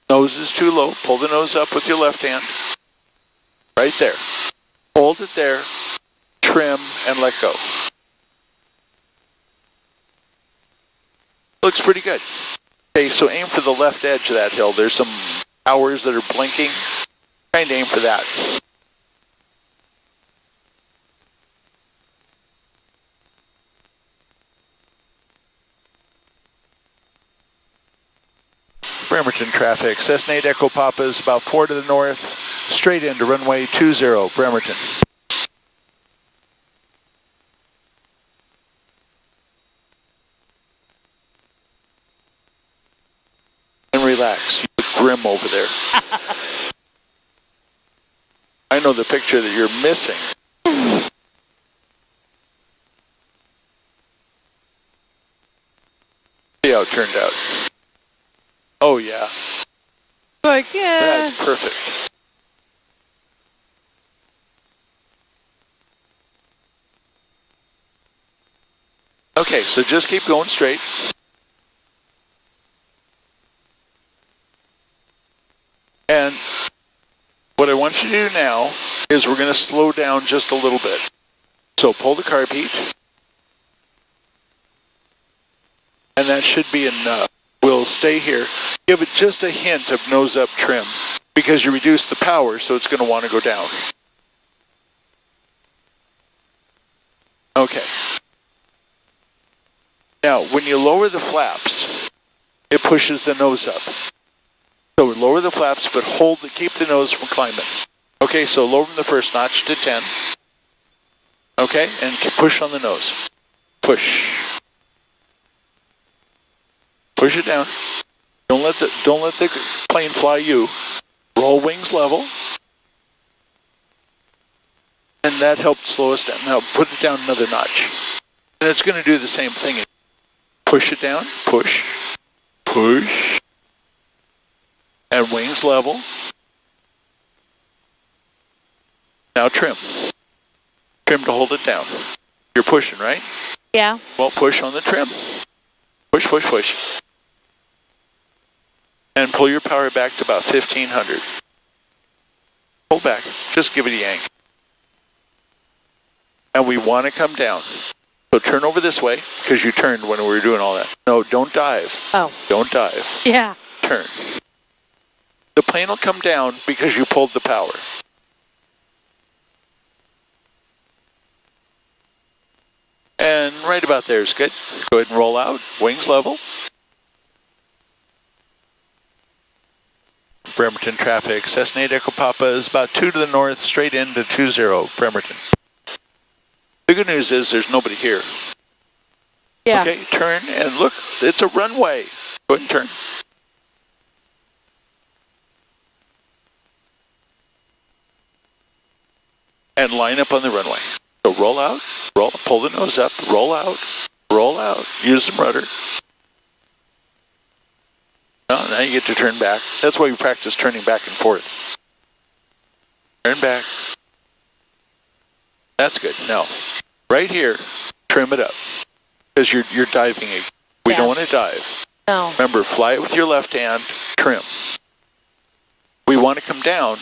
Nose is too low. Pull the nose up with your left hand. Right there. Hold it there. Trim and let go. Looks pretty good. Okay, so aim for the left edge of that hill. There's some towers that are blinking. Try and aim for that. Bremerton traffic. Cessna 8 Echo Papa is about 4 to the north, straight into runway 20, Bremerton. And relax. You look grim over there. I know the picture that you're missing. See how it turned out. Oh, yeah. Like, yeah. That's perfect. Okay, so just keep going straight. And what I want you to do now is we're going to slow down just a little bit. So pull the carb heat. And that should be enough. We'll stay here. Give it just a hint of nose up trim because you reduce the power, so it's going to want to go down. Okay. Now, when you lower the flaps, it pushes the nose up. So lower the flaps, but keep the nose from climbing. Okay, so lower from the first notch to 10. Okay, and push on the nose. Push. Push it down. Don't let the plane fly you. Roll wings level. And that helped slow us down. Now put it down another notch. And it's going to do the same thing. Push it down. Push. Push. And wings level. Now trim. Trim to hold it down. You're pushing, right? Yeah. Well, push on the trim. Push, push, push. And pull your power back to about 1500. Pull back. Just give it a yank. And we want to come down. So turn over this way, because you turned when we were doing all that. No, don't dive. Oh. Don't dive. Yeah. Turn. The plane will come down because you pulled the power. And right about there is good. Go ahead and roll out. Wings level. Bremerton traffic. Cessna 8 Echo Papa is about 2 to the north, straight into 20, Bremerton. The good news is there's nobody here. Yeah. Okay, turn and look. It's a runway. Go ahead and turn. And line up on the runway. So roll out, pull the nose up, roll out, use some rudder. Now you get to turn back. That's why we practice turning back and forth. Turn back. That's good. Now, right here, trim it up. Because you're diving. We don't want to dive. No. Remember, fly it with your left hand, trim. We want to come down,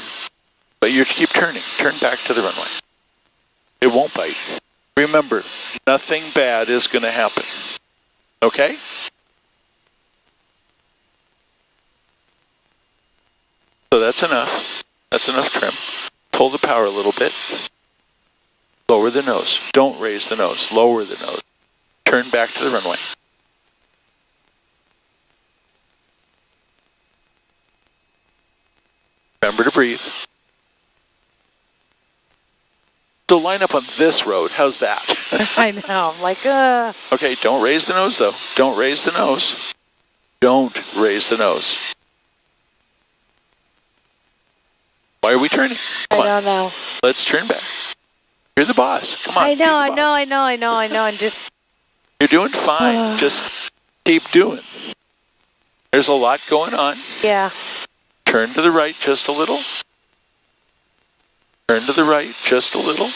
but you keep turning. Turn back to the runway. It won't bite. Remember, nothing bad is going to happen. Okay? So that's enough. That's enough trim. Pull the power a little bit. Lower the nose. Don't raise the nose. Lower the nose. Turn back to the runway. Remember to breathe. So line up on this road. How's that? I know. I'm like, Okay, don't raise the nose though. Don't raise the nose. Don't raise the nose. Why are we turning? Come on. I don't know. Let's turn back. You're the boss. Come on. I know. And just. You're doing fine. Just keep doing. There's a lot going on. Yeah. Turn to the right just a little. Turn to the right just a little.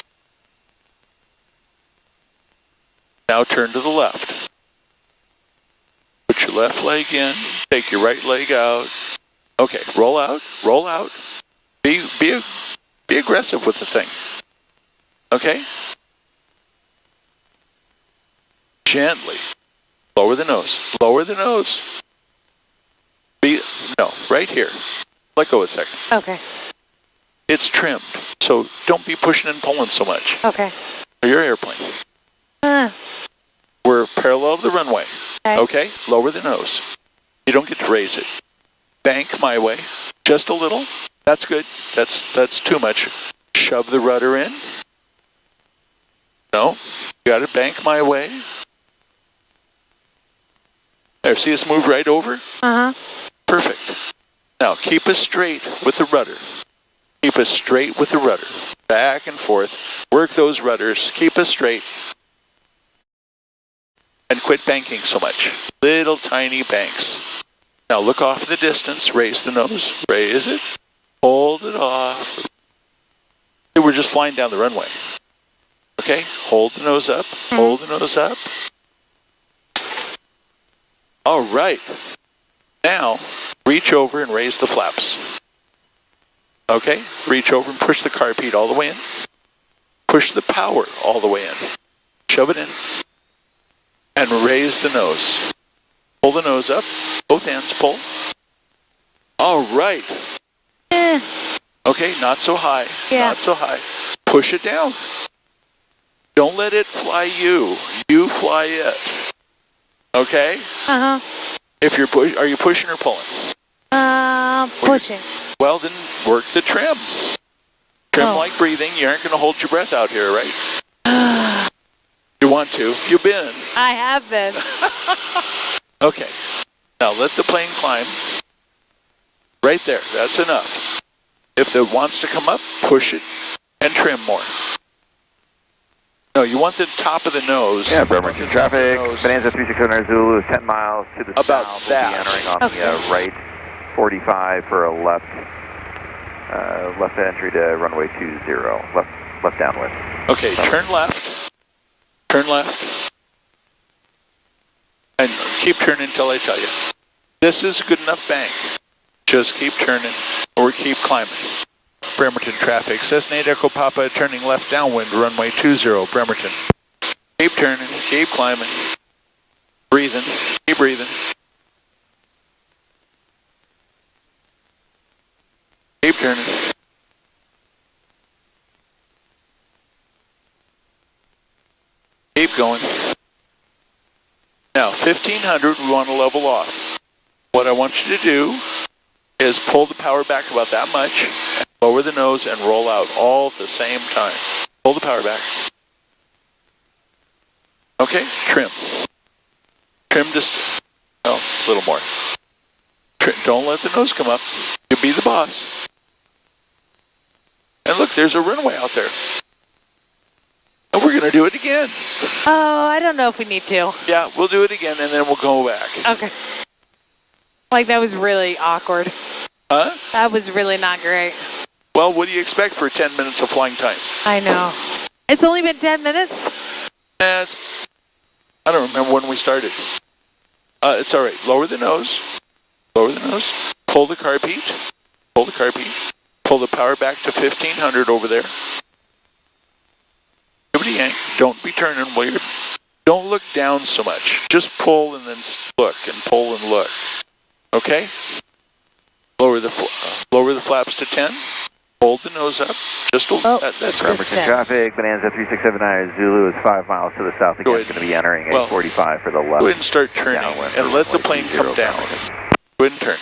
Now turn to the left. Put your left leg in. Take your right leg out. Okay, roll out. Roll out. Be aggressive with the thing. Okay? Gently. Lower the nose. Lower the nose. No, right here. Let go a second. Okay. It's trimmed, so don't be pushing and pulling so much. Okay. For your airplane. We're parallel to the runway. Okay? Lower the nose. You don't get to raise it. Bank my way. Just a little. That's good. That's too much. Shove the rudder in. No. You got to bank my way. There, see us move right over? Uh-huh. Perfect. Now, keep us straight with the rudder. Keep us straight with the rudder. Back and forth. Work those rudders. Keep us straight. And quit banking so much. Little tiny banks. Now look off the distance. Raise the nose. Raise it. Hold it off. We're just flying down the runway. Okay? Hold the nose up. Hold the nose up. All right. Now, reach over and raise the flaps. Okay? Reach over and push the carb heat all the way in. push the power all the way in. Shove it in. And raise the nose. Pull the nose up. Both hands pull. All right. Okay, not so high. Yeah. Not so high. Push it down. Don't let it fly you. You fly it. Okay? Uh-huh. If you're are you pushing or pulling? Pushing. Well, then work the trim. Trim like breathing. You aren't going to hold your breath out here, right? You want to. You've been. I have been. Okay. Now let the plane climb. Right there. That's enough. If it wants to come up, push it and trim more. No, you want the top of the nose. Yeah, Bremerton traffic. Bonanza 369 Zulu is 10 miles to the About south. that. We'll be entering on the right 45 for a left entry to runway 20. Left downwind. Okay, turn left. Turn left. And keep turning until I tell you. This is a good enough bank. Just keep turning or keep climbing. Bremerton traffic. Cessna 8 Echo Papa turning left downwind, runway 20, Bremerton. Keep turning, keep climbing. Breathing, keep breathing. Keep turning. Keep going. Now, 1500, we want to level off. What I want you to do is pull the power back about that much, lower the nose, and roll out all at the same time. Pull the power back. Okay, trim. Trim just, a little more. Don't let the nose come up. You be the boss. And look, there's a runway out there. And we're going to do it again. Oh, I don't know if we need to. Yeah, we'll do it again, and then we'll go back. Okay. Like, that was really awkward. Huh? That was really not great. Well, what do you expect for 10 minutes of flying time? I know. It's only been 10 minutes? I don't remember when we started. It's all right. Lower the nose. Lower the nose. Pull the carpet. Pull the carpet. Pull the power back to 1500 over there. Give it a yank. Don't be turning while you're... Don't look down so much. Just pull and then look and pull and look. Okay? Lower the flaps to 10. Hold the nose up. Just that's Bremerton traffic. Bonanza 3679 Zulu is 5 miles to the south. Again, it's going to be entering a 45 for the left. Go ahead and start turning and let the plane come down. Go ahead and turn.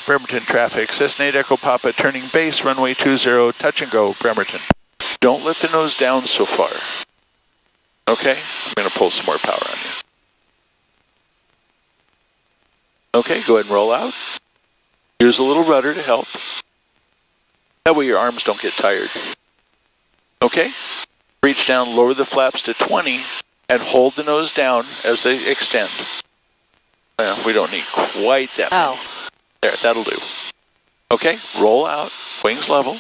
Bremerton traffic. Cessna 8 Echo Papa turning base runway 20. Touch and go, Bremerton. Don't let the nose down so far. Okay? I'm going to pull some more power on you. Okay, go ahead and roll out. Use a little rudder to help. That way your arms don't get tired. Okay? Reach down, lower the flaps to 20, and hold the nose down as they extend. Well, we don't need quite that many. There, that'll do. Okay, roll out, wings level.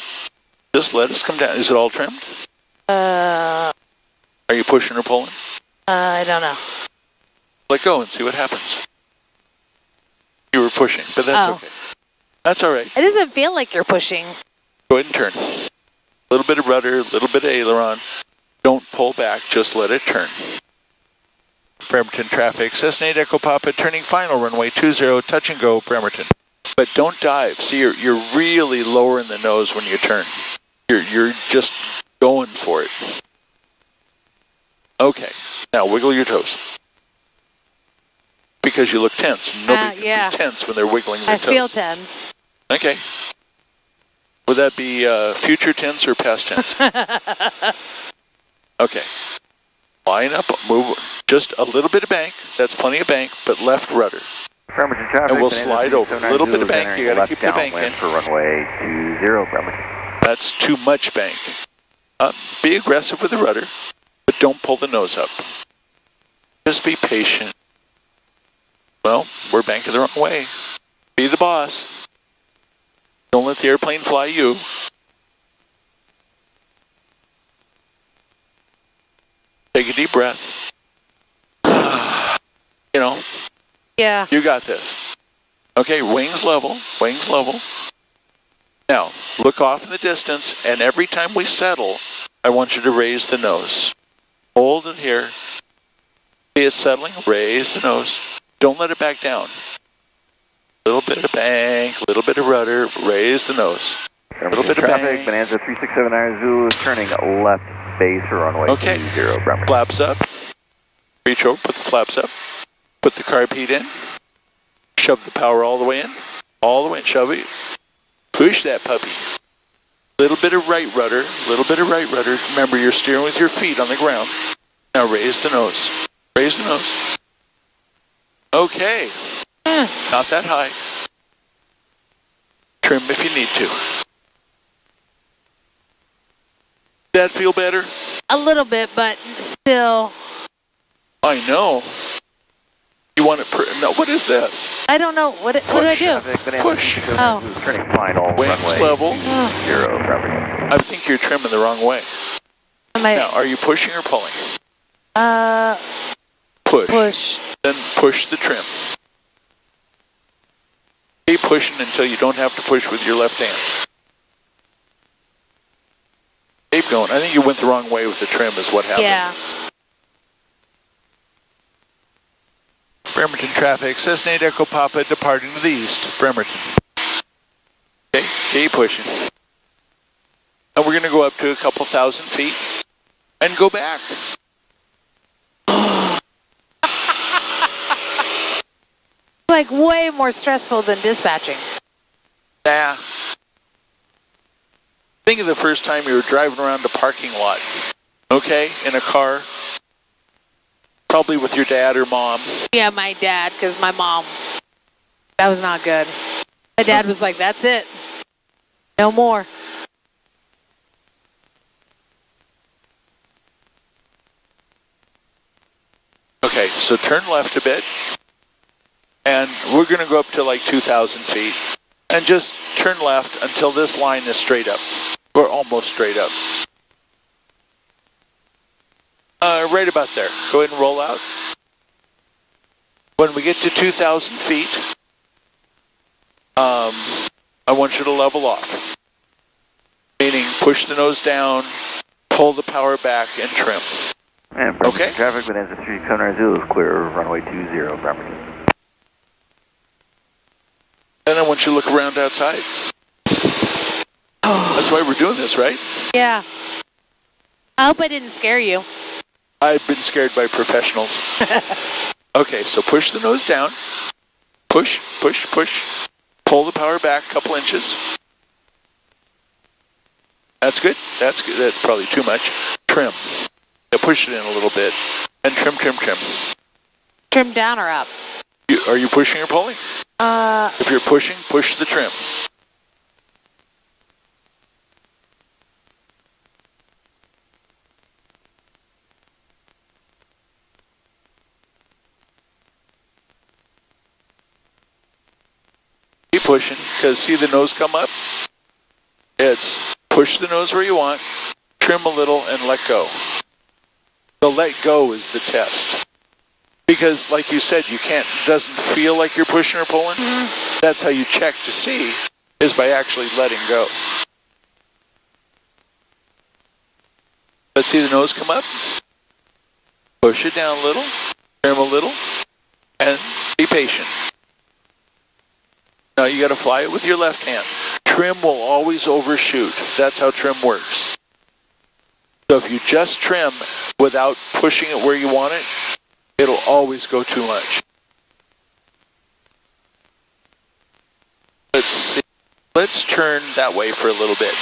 Just let us come down. Is it all trimmed? Are you pushing or pulling? I don't know. Let go and see what happens. You were pushing, but that's okay. That's all right. It doesn't feel like you're pushing. Go ahead and turn. A little bit of rudder, a little bit of aileron. Don't pull back, just let it turn. Bremerton traffic. Cessna 8 Echo Papa turning final runway 20, touch and go, Bremerton. But don't dive. See, you're really lowering the nose when you turn. You're just going for it. Okay, now wiggle your toes. Because you look tense. Nobody can be tense when they're wiggling their toes. I feel tense. Okay. Would that be future tense or past tense? Okay. Line up, move just a little bit of bank. That's plenty of bank, but left rudder. Bremerton traffic. And we'll slide over. A little bit of bank. You got to keep the bank in. For runway 20, Bremerton. That's too much bank. Be aggressive with the rudder, but don't pull the nose up. Just be patient. Well, we're banking the wrong way. Be the boss. Don't let the airplane fly you. Take a deep breath. You know. Yeah. You got this. Okay, wings level, wings level. Now, look off in the distance, and every time we settle, I want you to raise the nose. Hold it here. See it settling? Raise the nose. Don't let it back down. A little bit of bank, a little bit of rudder, raise the nose. A little bit of traffic, bank. Bonanza 3679 Zulu is turning left base for runway 20, Bremer. Flaps up. Reach over, put the flaps up. Put the carb heat in. Shove the power all the way in. All the way in, shove it. Push that puppy. Little bit of right rudder, little bit of right rudder. Remember, you're steering with your feet on the ground. Now raise the nose. Raise the nose. Okay. Not that high. Trim if you need to. That feel better? A little bit, but still. I know. You want it? No. What is this? I don't know. What did I do? Push. Oh. Turning final. Wings runway level. 20, Bremer. I think you're trimming the wrong way. Now, are you pushing or pulling? Push. Push. Then push the trim. Keep pushing until you don't have to push with your left hand. Keep going. I think you went the wrong way with the trim is what happened. Yeah. Bremerton traffic, Cessna 8 Echo Papa departing to the east. Bremerton. Okay, keep pushing. And we're going to go up to a couple thousand feet and go back. Like way more stressful than dispatching. Nah. Think of the first time you were driving around a parking lot, okay, in a car, probably with your dad or mom. Yeah, my dad, because my mom, that was not good. My dad was like, that's it. No more. Okay, so turn left a bit, and we're going to go up to like 2,000 feet, and just turn left until this line is straight up. We're almost straight up. Right about there. Go ahead and roll out. When we get to 2,000 feet, I want you to level off. Meaning push the nose down, pull the power back, and trim. And okay. Traffic, Bonanza 3790 Zulu is clear, runway 20, Bremerton. Then I want you to look around outside. That's why we're doing this, right? Yeah. I hope I didn't scare you. I've been scared by professionals. Okay, so push the nose down. Push, push, push. Pull the power back a couple inches. That's good. That's good. That's probably too much. Trim. Yeah, push it in a little bit. And trim, trim, trim. Trim down or up? Are you pushing or pulling? If you're pushing, push the trim. Keep pushing, because see the nose come up? It's push the nose where you want, trim a little, and let go. The let go is the test. Because, like you said, you can't, it doesn't feel like you're pushing or pulling. That's how you check to see, is by actually letting go. Let's see the nose come up. Push it down a little, trim a little, and be patient. Now you got to fly it with your left hand. Trim will always overshoot. That's how trim works. So if you just trim without pushing it where you want it, it'll always go too much. Let's see. Let's turn that way for a little bit.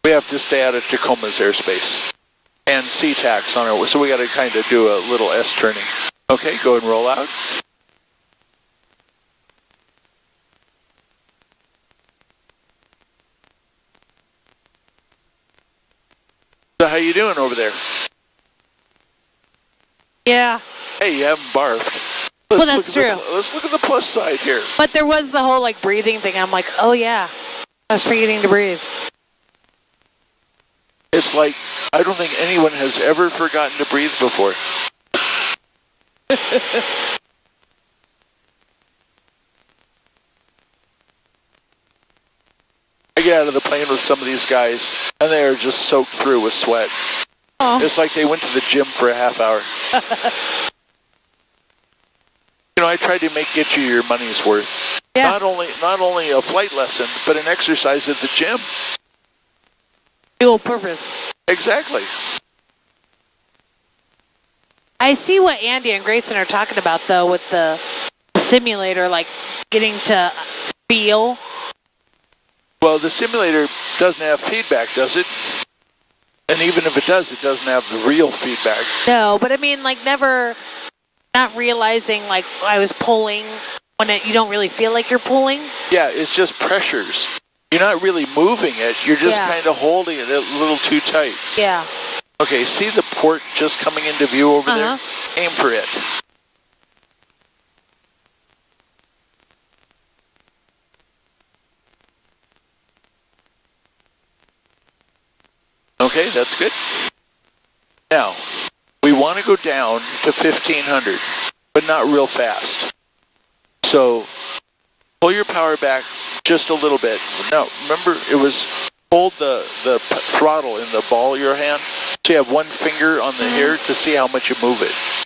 We have to stay out of Tacoma's airspace. And C-tax on our way, so we got to kind of do a little S turning. Okay, go and roll out. So how you doing over there? Yeah. Hey, you haven't barfed. Well, that's true. Let's look at the plus side here. But there was the whole like breathing thing. I'm like, oh yeah, I was forgetting to breathe. It's like, I don't think anyone has ever forgotten to breathe before. get out of the plane with some of these guys, and they are just soaked through with sweat. Oh. It's like they went to the gym for a half hour. You know, I tried to get you your money's worth. Yeah. Not only a flight lesson, but an exercise at the gym. Dual purpose. Exactly. I see what Andy and Grayson are talking about, though, with the simulator, like getting to feel. Well, the simulator doesn't have feedback, does it? And even if it does, it doesn't have the real feedback. No, but I mean, like not realizing like I was pulling when you don't really feel like you're pulling. Yeah, it's just pressures. You're not really moving it. You're just kind of holding it a little too tight. Yeah. Okay, see the port just coming into view over there? Aim for it. Okay, that's good. Now, we want to go down to 1500, but not real fast. So, pull your power back just a little bit. Now, remember, it was hold the throttle in the ball of your hand. So you have one finger on the hair to see how much you move it.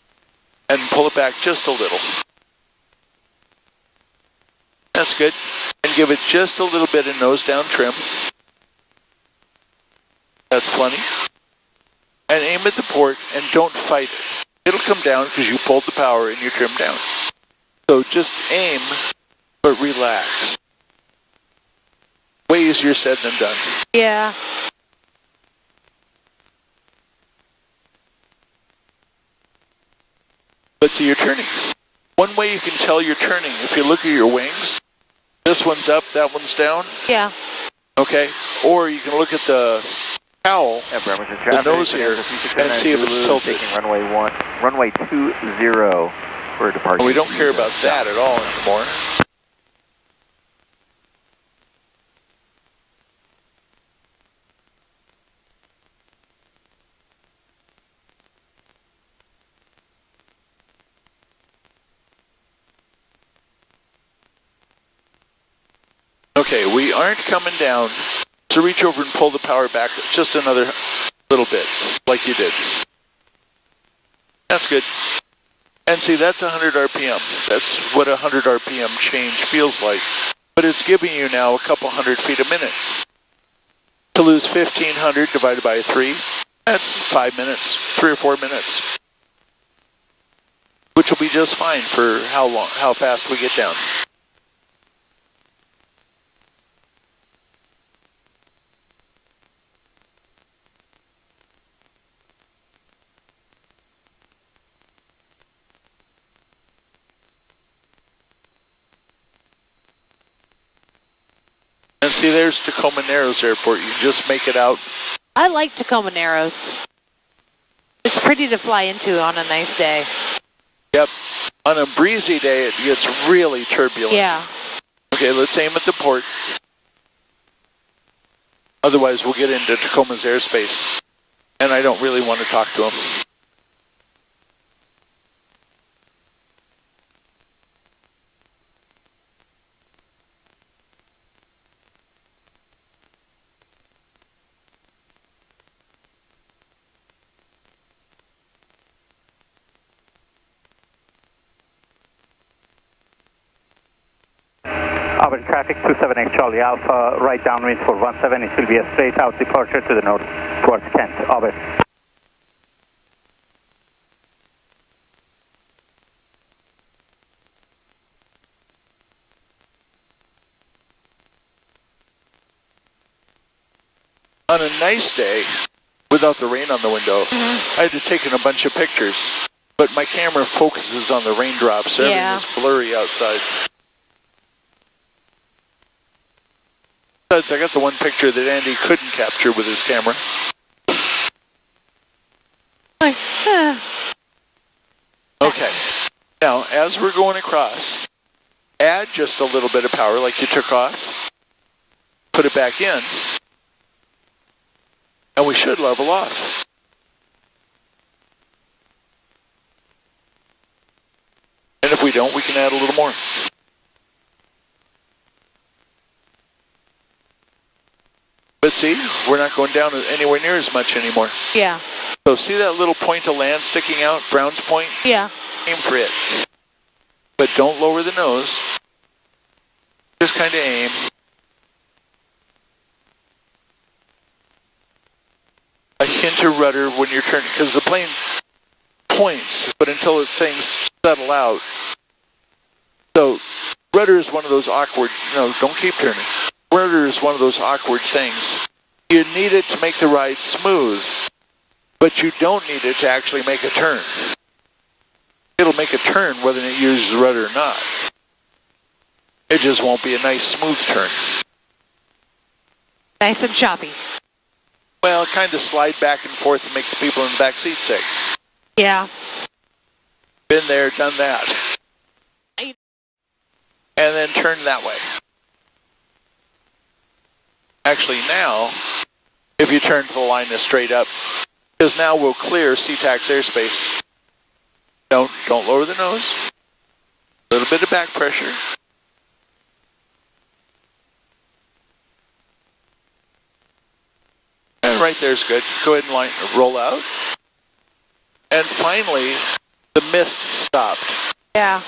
And pull it back just a little. That's good. And give it just a little bit of nose down trim. That's plenty. And aim at the port and don't fight it. It'll come down because you pulled the power and you trimmed down. So just aim, but relax. Way easier said than done. Yeah. Let's see, you're turning. One way you can tell you're turning, if you look at your wings, this one's up, that one's down. Yeah. Okay? Or you can look at the cowl, the nose here, and see if it's tilted. Taking runway 20 for departure. We don't care about that at all anymore. Okay, we aren't coming down, so reach over and pull the power back just another little bit, like you did. That's good. And see, that's 100 RPM. That's what 100 RPM change feels like. But it's giving you now a couple hundred feet a minute. To lose 1,500 divided by 3, that's 5 minutes, 3 or 4 minutes. Which will be just fine for how fast we get down. And see, there's Tacoma Narrows Airport. You can just make it out. I like Tacoma Narrows. It's pretty to fly into on a nice day. Yep. On a breezy day, it gets really turbulent. Yeah. Okay, let's aim at the port. Otherwise, we'll get into Tacoma's airspace. And I don't really want to talk to him. Our traffic 278 Charlie Alpha, right downwind for 17. It will be a straight out departure to the north towards Kent. Over. On a nice day, without the rain on the window, I had to take in a bunch of pictures. But my camera focuses on the raindrops. So everything is blurry outside. I got the one picture that Andy couldn't capture with his camera. Okay. Now, as we're going across, add just a little bit of power like you took off. Put it back in. And we should level off. And if we don't, we can add a little more. But see, we're not going down anywhere near as much anymore. Yeah. So see that little point of land sticking out, Brown's Point? Yeah. Aim for it. But don't lower the nose. Just kind of aim. A hint of rudder when you're turning, because the plane points, but until things settle out. So rudder is one of those awkward, don't keep turning. Rudder is one of those awkward things. You need it to make the ride smooth, but you don't need it to actually make a turn. It'll make a turn whether it uses the rudder or not. It just won't be a nice smooth turn. Nice and choppy. Well, kind of slide back and forth and make the people in the back seat sick. Yeah. Been there, done that. And then turn that way. Actually now, if you turn to the line is straight up, because now we'll clear SeaTac airspace. Don't lower the nose. A little bit of back pressure. And right there's good. Go ahead and roll out. And finally, the mist stopped. Yeah.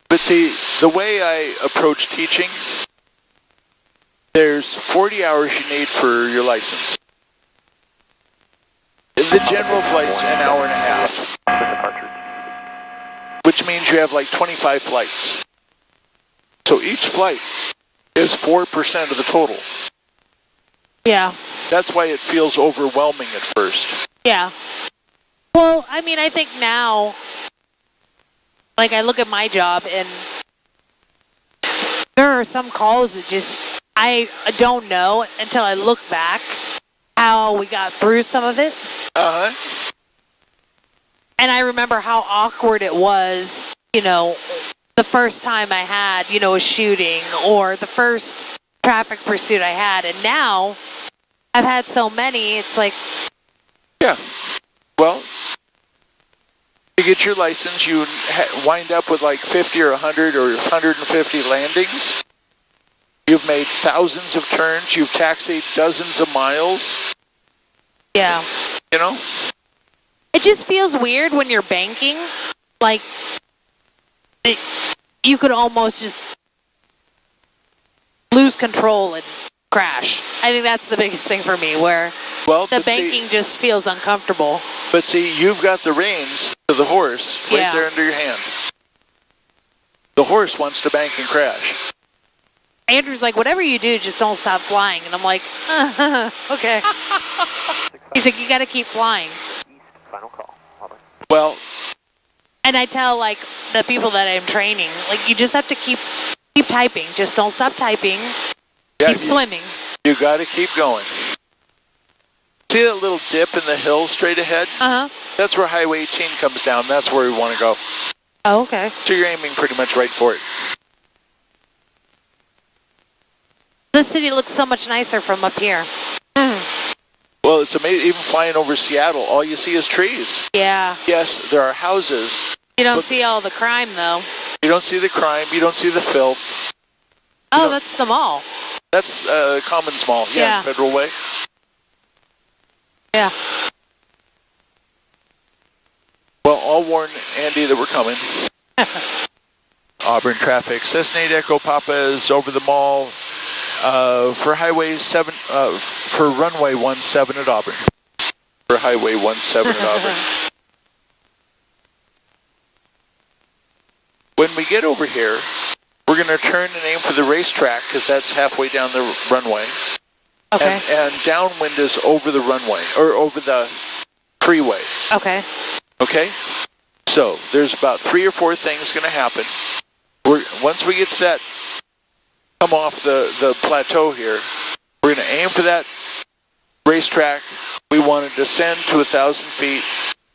But see, the way I approach teaching, there's 40 hours you need for your license. The general flight's an hour and a half. Which means you have like 25 flights. So each flight is 4% of the total. Yeah. That's why it feels overwhelming at first. Yeah. Well, I mean, I think now, like, I look at my job, and there are some calls that just, I don't know until I look back how we got through some of it. Uh-huh. And I remember how awkward it was, the first time I had, a shooting, or the first traffic pursuit I had. And now I've had so many, it's like... Yeah. Well, to get your license, you wind up with like 50 or 100 or 150 landings. You've made thousands of turns. You've taxied dozens of miles. Yeah. It just feels weird when you're banking. Like, you could almost just lose control and crash. I think that's the biggest thing for me, where the banking just feels uncomfortable. But see, you've got the reins to the horse right there under your hand. The horse wants to bank and crash. Andrew's like, whatever you do, just don't stop flying. And I'm like, okay. He's like, you got to keep flying. Final call. Well, and I tell, like, the people that I'm training, like, you just have to keep typing. Just don't stop typing. Keep swimming. You got to keep going. See that little dip in the hill straight ahead? Uh-huh. That's where Highway 18 comes down. That's where we want to go. Oh, okay. So you're aiming pretty much right for it. This city looks so much nicer from up here. Well, it's amazing. Even flying over Seattle, all you see is trees. Yeah. Yes, there are houses. You don't see all the crime, though. You don't see the crime. You don't see the filth. Oh, that's the mall. That's Commons Mall. Yeah, Federal Way. Yeah. Well, I'll warn Andy that we're coming. Auburn traffic. Cessna 8 Echo Papa is over the mall for Highway 7, for runway 17 at Auburn. For Highway 17 at Auburn. When we get over here, we're going to turn and aim for the racetrack, because that's halfway down the runway. Okay. And downwind is over the runway, or over the freeway. Okay. Okay? So, there's about 3 or 4 things going to happen. Once we get to that, come off the plateau here, we're going to aim for that racetrack. We want to descend to 1,000 feet,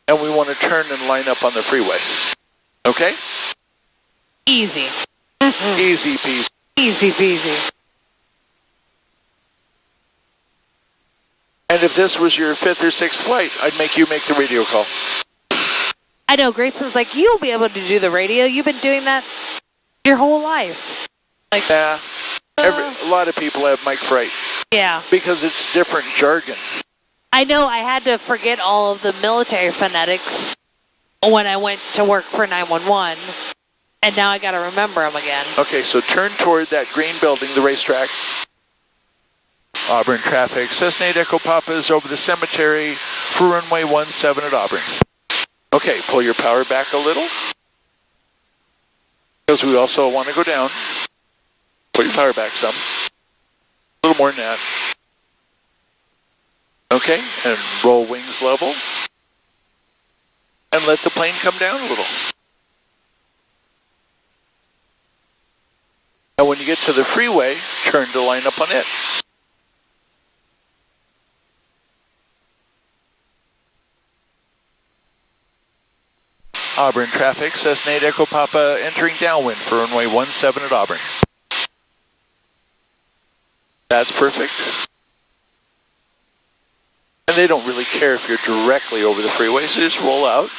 and we want to turn and line up on the freeway. Okay? Easy. Easy peasy. Easy peasy. And if this was your 5th or 6th flight, I'd make you make the radio call. I know, Grayson's like, you'll be able to do the radio. You've been doing that your whole life. Like, Yeah, a lot of people have mic fright. Yeah. Because it's different jargon. I know I had to forget all of the military phonetics when I went to work for 911, and now I got to remember them again. Okay, so turn toward that green building, the racetrack. Auburn traffic. Cessna 8 Echo Papa is over the cemetery for runway 17 at Auburn. Okay, pull your power back a little. Because we also want to go down. Pull your power back some. A little more than that. Okay, and roll wings level. And let the plane come down a little. And when you get to the freeway, turn to line up on it. Auburn traffic, Cessna 8 Echo Papa entering downwind for runway 17 at Auburn. That's perfect. And they don't really care if you're directly over the freeway, so just roll out.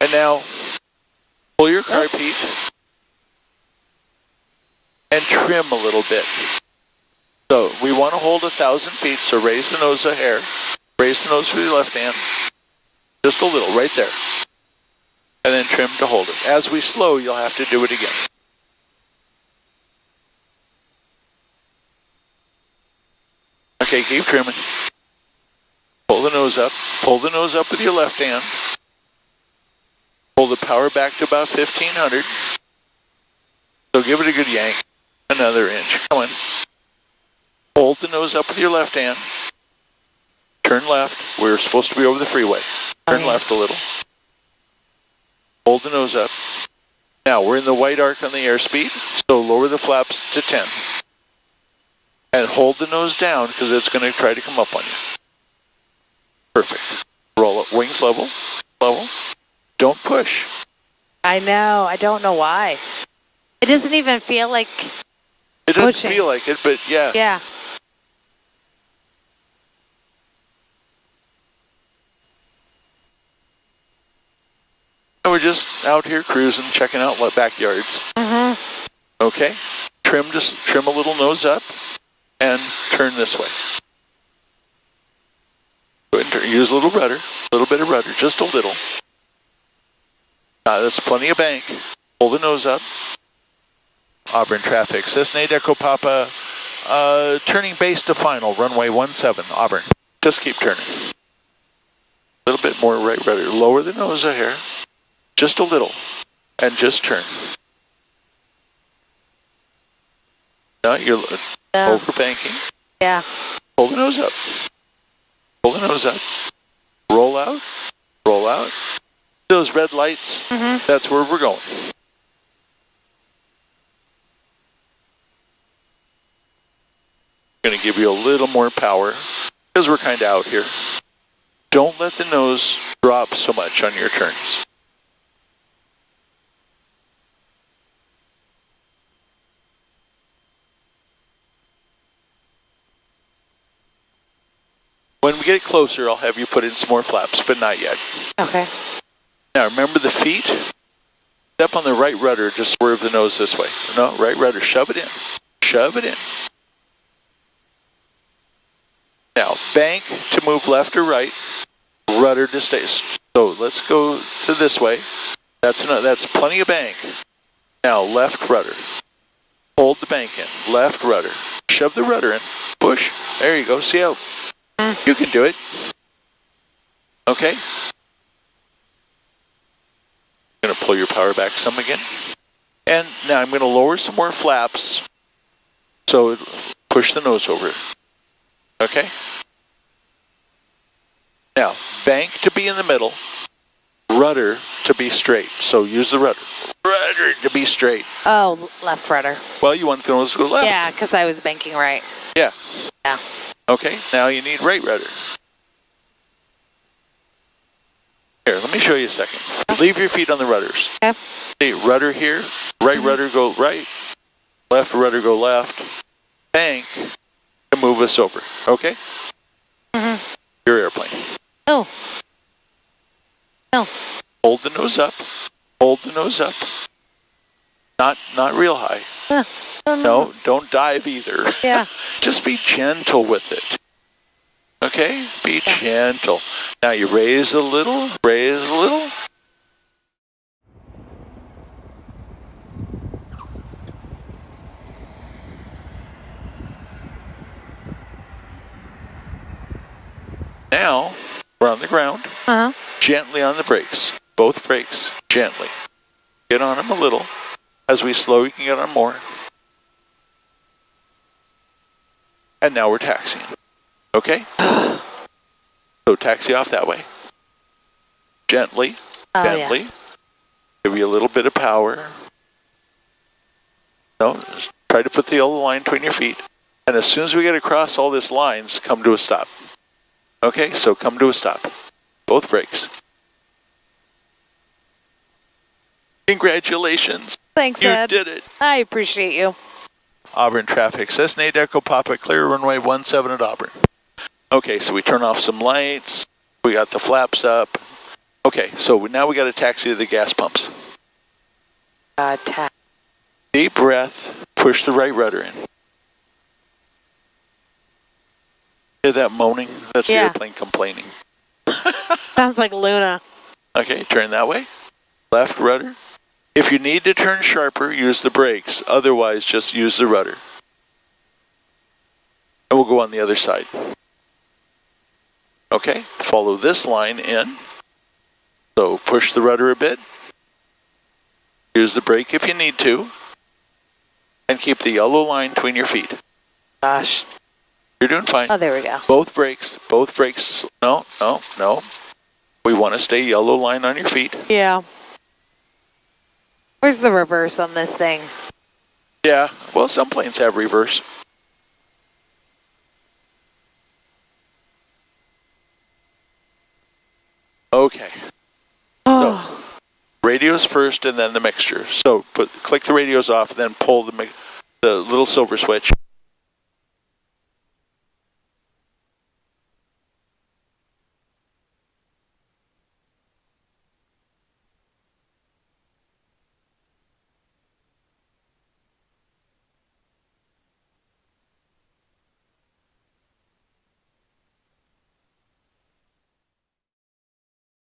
And now, pull your car seat and trim a little bit. So we want to hold 1,000 feet, so raise the nose a hair. Raise the nose with your left hand. Just a little, right there. And then trim to hold it. As we slow, you'll have to do it again. Okay, keep trimming. Pull the nose up. Pull the nose up with your left hand. Pull the power back to about 1,500. So give it a good yank. Another inch. Come on. Hold the nose up with your left hand. Turn left. We're supposed to be over the freeway. Turn left a little. Hold the nose up. Now, we're in the white arc on the airspeed, so lower the flaps to 10. And hold the nose down, because it's going to try to come up on you. Perfect. Roll up. Wings level. Level. Don't push. I know. I don't know why. It doesn't even feel like It doesn't pushing. feel like it, but yeah. Yeah. We're just out here cruising, checking out backyards. Okay. Trim a little nose up and turn this way. Go ahead and turn. Use a little rudder, a little bit of rudder, just a little. That's plenty of bank. Pull the nose up. Auburn traffic. Cessna 8 Echo Papa, turning base to final, runway 17, Auburn. Just keep turning. A little bit more right rudder. Lower the nose a hair. Just a little, and just turn. No, you're overbanking. Yeah. Pull the nose up. Pull the nose up. Roll out. Roll out. Those red lights, that's where we're going. Going to give you a little more power, because we're kind of out here. Don't let the nose drop so much on your turns. When we get closer, I'll have you put in some more flaps, but not yet. Okay. Now, remember the feet? Step on the right rudder, just swerve the nose this way. No, right rudder, shove it in. Shove it in. Now, bank to move left or right, rudder to stay. So let's go to this way. That's plenty of bank. Now, left rudder. Hold the bank in. Left rudder. Shove the rudder in. Push. There you go. See how you can do it. Okay. I'm going to pull your power back some again. And now I'm going to lower some more flaps. So push the nose over. Okay. Now, bank to be in the middle. Rudder to be straight. So use the rudder. Rudder to be straight. Oh, left rudder. Well, you want the nose to go left. Yeah, because I was banking right. Yeah. Yeah. Okay, now you need right rudder. Here, let me show you a second. Leave your feet on the rudders. Okay. See, rudder here, right rudder go right, left rudder go left. Bank to move us over, okay? your airplane. Oh. No. Hold the nose up. Hold the nose up. Not real high. No, don't dive either. Yeah. Just be gentle with it. Okay? Be gentle. Now you raise a little, raise a little. Now, we're on the ground. Gently on the brakes. Both brakes, gently. Get on them a little. As we slow, you can get on more. And now we're taxiing. Okay? So taxi off that way. Gently, gently. Yeah. Give you a little bit of power. No, just try to put the yellow line between your feet. And as soon as we get across all these lines, come to a stop. Okay, so come to a stop. Both brakes. Congratulations. Thanks, Ed. You did it. I appreciate you. Auburn traffic. Cessna 8 Echo Papa, clear runway 17 at Auburn. Okay, so we turn off some lights. We got the flaps up. Okay, so now we got to taxi to the gas pumps. Deep breath. Push the right rudder in. Hear that moaning? That's the airplane complaining. Sounds like Luna. Okay, turn that way. Left rudder. If you need to turn sharper, use the brakes. Otherwise, just use the rudder. And we'll go on the other side. Okay, follow this line in. So push the rudder a bit. Use the brake if you need to. And keep the yellow line between your feet. Gosh. You're doing fine. Oh, there we go. Both brakes. No, no, no. We want to stay yellow line on your feet. Yeah. Where's the reverse on this thing? Yeah, well, some planes have reverse. Okay. So, radios first and then the mixture. So click the radios off and then pull the little silver switch.